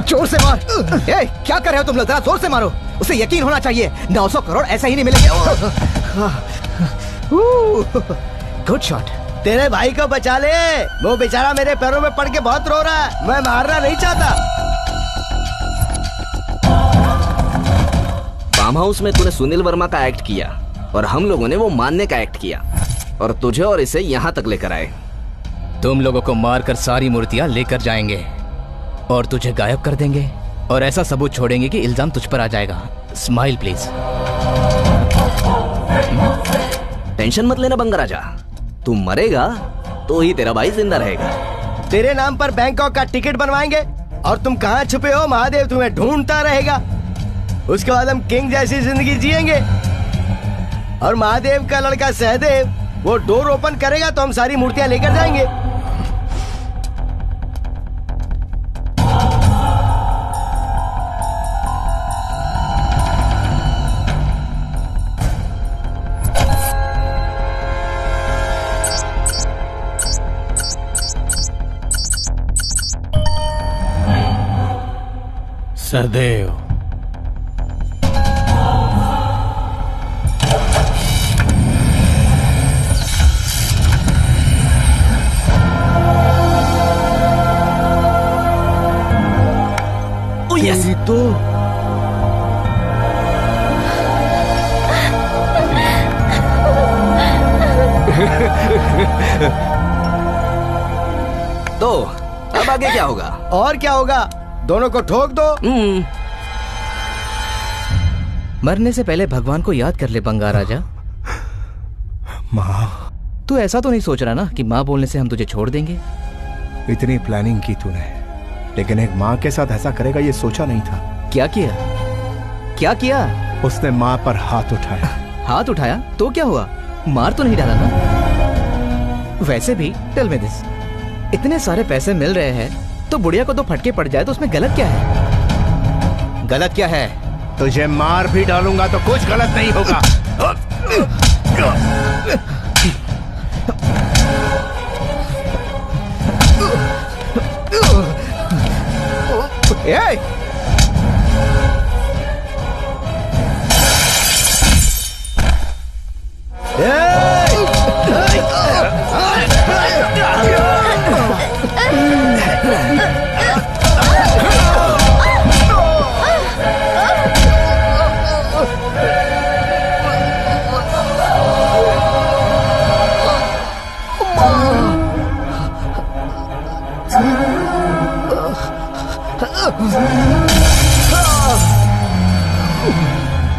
जोर से मार। ए, क्या कर रहे हो तुम लोग? जरा जोर से मारो, उसे यकीन होना चाहिए 900 करोड़ ऐसा ही नहीं मिलेगा। Good shot. तेरे भाई को बचा ले, वो बेचारा मेरे पैरों में पड़ के बहुत रो रहा है। मैं मारना नहीं चाहता। फार्म हाउस में तूने सुनील वर्मा का एक्ट किया और हम लोगों ने वो मानने का एक्ट किया और तुझे और इसे यहाँ तक लेकर आए। तुम लोगों को मारकर सारी मूर्तियां लेकर जाएंगे और तुझे गायब कर देंगे और ऐसा सबूत छोड़ेंगे कि इल्जाम तुझ पर आ जाएगा। Smile please. टेंशन मत लेना बंगा राजा, तू मरेगा तो ही तेरा भाई जिंदा रहेगा। तेरे नाम पर बैंकॉक का टिकट बनवाएंगे और तुम कहाँ छुपे हो, महादेव तुम्हें ढूंढता रहेगा। उसके बाद हम किंग जैसी जिंदगी जिएंगे और महादेव का लड़का सहदेव वो डोर ओपन करेगा तो हम सारी मूर्तियां लेकर जाएंगे। सहदेव, तो तो अब आगे क्या होगा? और क्या होगा, दोनों को ठोक दो। मरने से पहले भगवान को याद कर ले बंगा राजा। माँ, तू ऐसा तो नहीं सोच रहा ना कि माँ बोलने से हम तुझे छोड़ देंगे? इतनी प्लानिंग की तूने, लेकिन एक माँ के साथ ऐसा करेगा ये सोचा नहीं था। क्या किया? क्या किया? उसने माँ पर हाथ उठाया। हाथ उठाया तो क्या हुआ? मार तो नहीं डाला ना? वैसे भी टेल मी दिस, इतने सारे पैसे मिल रहे हैं तो बुढ़िया को दो फटके पड़ जाए तो उसमें गलत क्या है? गलत क्या है? तुझे मार भी डालूंगा तो कुछ गलत नहीं होगा।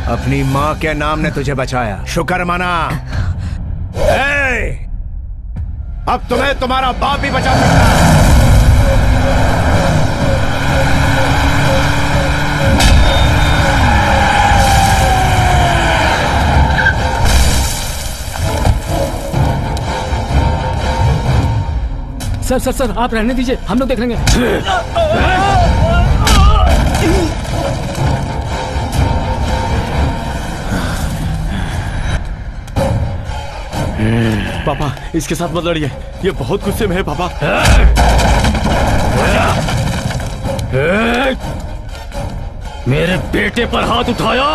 अपनी माँ के नाम ने तुझे बचाया, शुक्र माना। अब तुम्हें तुम्हारा बाप भी बचा सकता है। सर सर सर, आप रहने दीजिए, हम लोग देख लेंगे। पापा, इसके साथ मत लड़िए, ये बहुत गुस्से में है पापा। मेरे बेटे पर हाथ उठाया।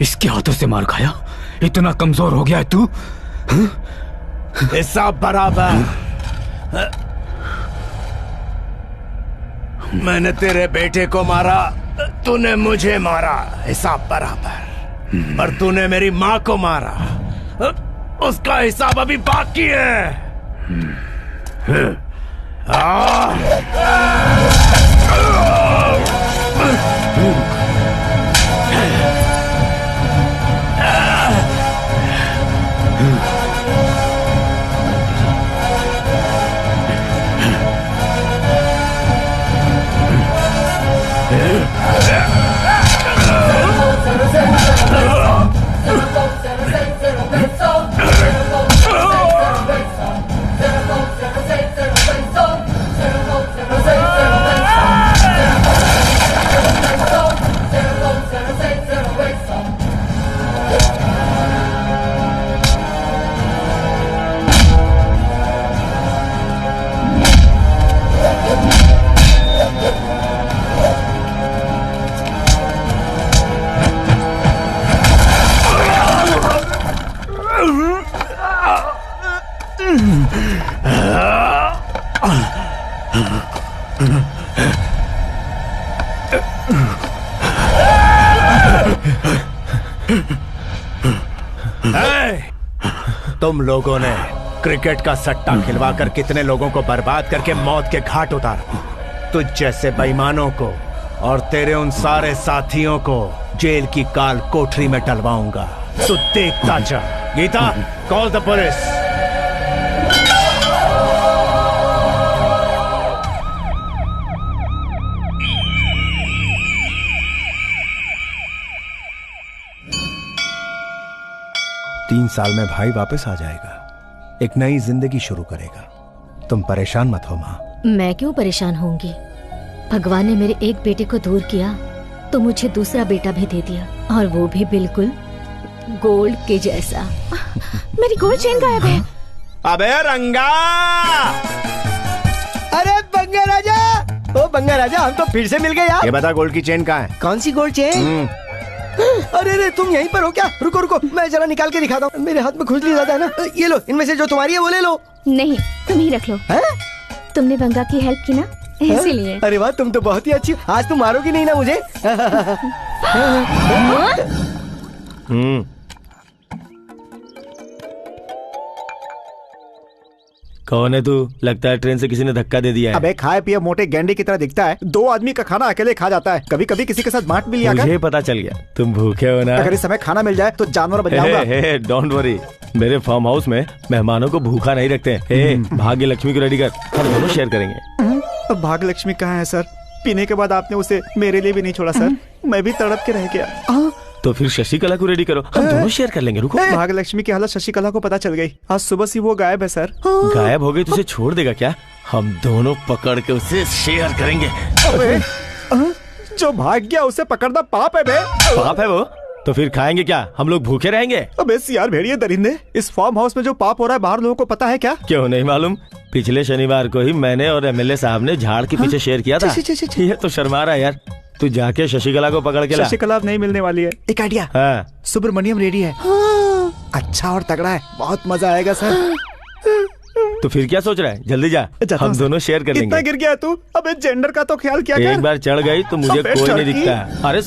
इसके हाथों से मार खाया? इतना कमजोर हो गया है तू? हिसाब बराबर। मैंने तेरे बेटे को मारा, तूने मुझे मारा, हिसाब बराबर। पर तूने मेरी माँ को मारा, उसका हिसाब अभी बाकी है। तुम लोगों ने क्रिकेट का सट्टा खिलवाकर कितने लोगों को बर्बाद करके मौत के घाट उतारा। तुझ जैसे बेईमानों को और तेरे उन सारे साथियों को जेल की काल कोठरी में डलवाऊंगा। तू देखता जा। Geeta, call the police. तीन साल में भाई वापस आ जाएगा, एक नई जिंदगी शुरू करेगा। तुम परेशान मत हो माँ। मैं क्यों परेशान होंगी? भगवान ने मेरे एक बेटे को दूर किया तो मुझे दूसरा बेटा भी दे दिया, और वो भी बिल्कुल गोल्ड के जैसा। मेरी गोल्ड चेन गायब है। अबे रंगा! अरे बंगा राजा, ओ बंगा राजा, हम तो फिर से मिल गए यार। ये बता गोल्ड की चेन कहाँ है? कौन सी गोल्ड चेन? अरे अरे तुम यहीं पर हो क्या? रुको रुको, मैं जरा निकाल के दिखाता हूँ। मेरे हाथ में खुजली ज्यादा है ना। ये लो, इनमें से जो तुम्हारी है वो ले लो। नहीं, तुम ही रख लो। है? तुमने बंगा की हेल्प की ना, इसीलिए। अरे वाह, तुम तो बहुत ही अच्छी। आज तुम मारोगी नहीं ना मुझे? कौन है तू? लगता है ट्रेन से किसी ने धक्का दे दिया है। अबे खाए पिए मोटे गेंडे की तरह दिखता है। 2 आदमी का खाना अकेले खा जाता है, कभी कभी किसी के साथ बांट भी लिया कर। मुझे पता चल गया तुम भूखे हो ना। अगर इस समय खाना मिल जाए तो जानवर बन जाऊंगा। डोंट वरी, मेरे फार्म हाउस में मेहमानों को भूखा नहीं रखते। भाग्य लक्ष्मी को रेडी कर, हम दोनों शेयर करेंगे। अब भाग्य लक्ष्मी कहाँ है सर? पीने के बाद आपने उसे मेरे लिए भी नहीं छोड़ा सर। मैं भी तड़प के रह गया। तो फिर शशिकला को रेडी करो, हम दोनों शेयर कर लेंगे। रुको। भाग्य लक्ष्मी की हालत शशिकला को पता चल गई। आज सुबह से वो गायब है सर। गायब हो गई तो उसे छोड़ देगा क्या? हम दोनों पकड़ के उसे शेयर करेंगे। अबे, जो भाग गया उसे पकड़ना पाप है बे। पाप है वो? तो फिर खाएंगे क्या? हम लोग भूखे रहेंगे? अबे यार भेड़िए दरिंदे, इस फार्म हाउस में जो पाप हो रहा है बाहर लोगों को पता है क्या? क्यों नहीं मालूम? पिछले शनिवार को ही मैंने और एमएलए साहब ने झाड़ के पीछे शेयर किया था। ये तो शर्मा रहा है यार। तू जाके शशिकला को पकड़ के ला। शशिकला नहीं मिलने वाली है। एक आइडिया। हाँ। सुब्रमण्यम रेडी है। अच्छा और तगड़ा है, बहुत मजा आएगा सर। तो फिर क्या सोच रहा है? जल्दी जा, हम दोनों शेयर कर लेंगे। इतना गिर गया तू? अबे जेंडर का तो ख्याल किया कर। एक बार चढ़ गई तो मुझे कोई नहीं दिखता। अरे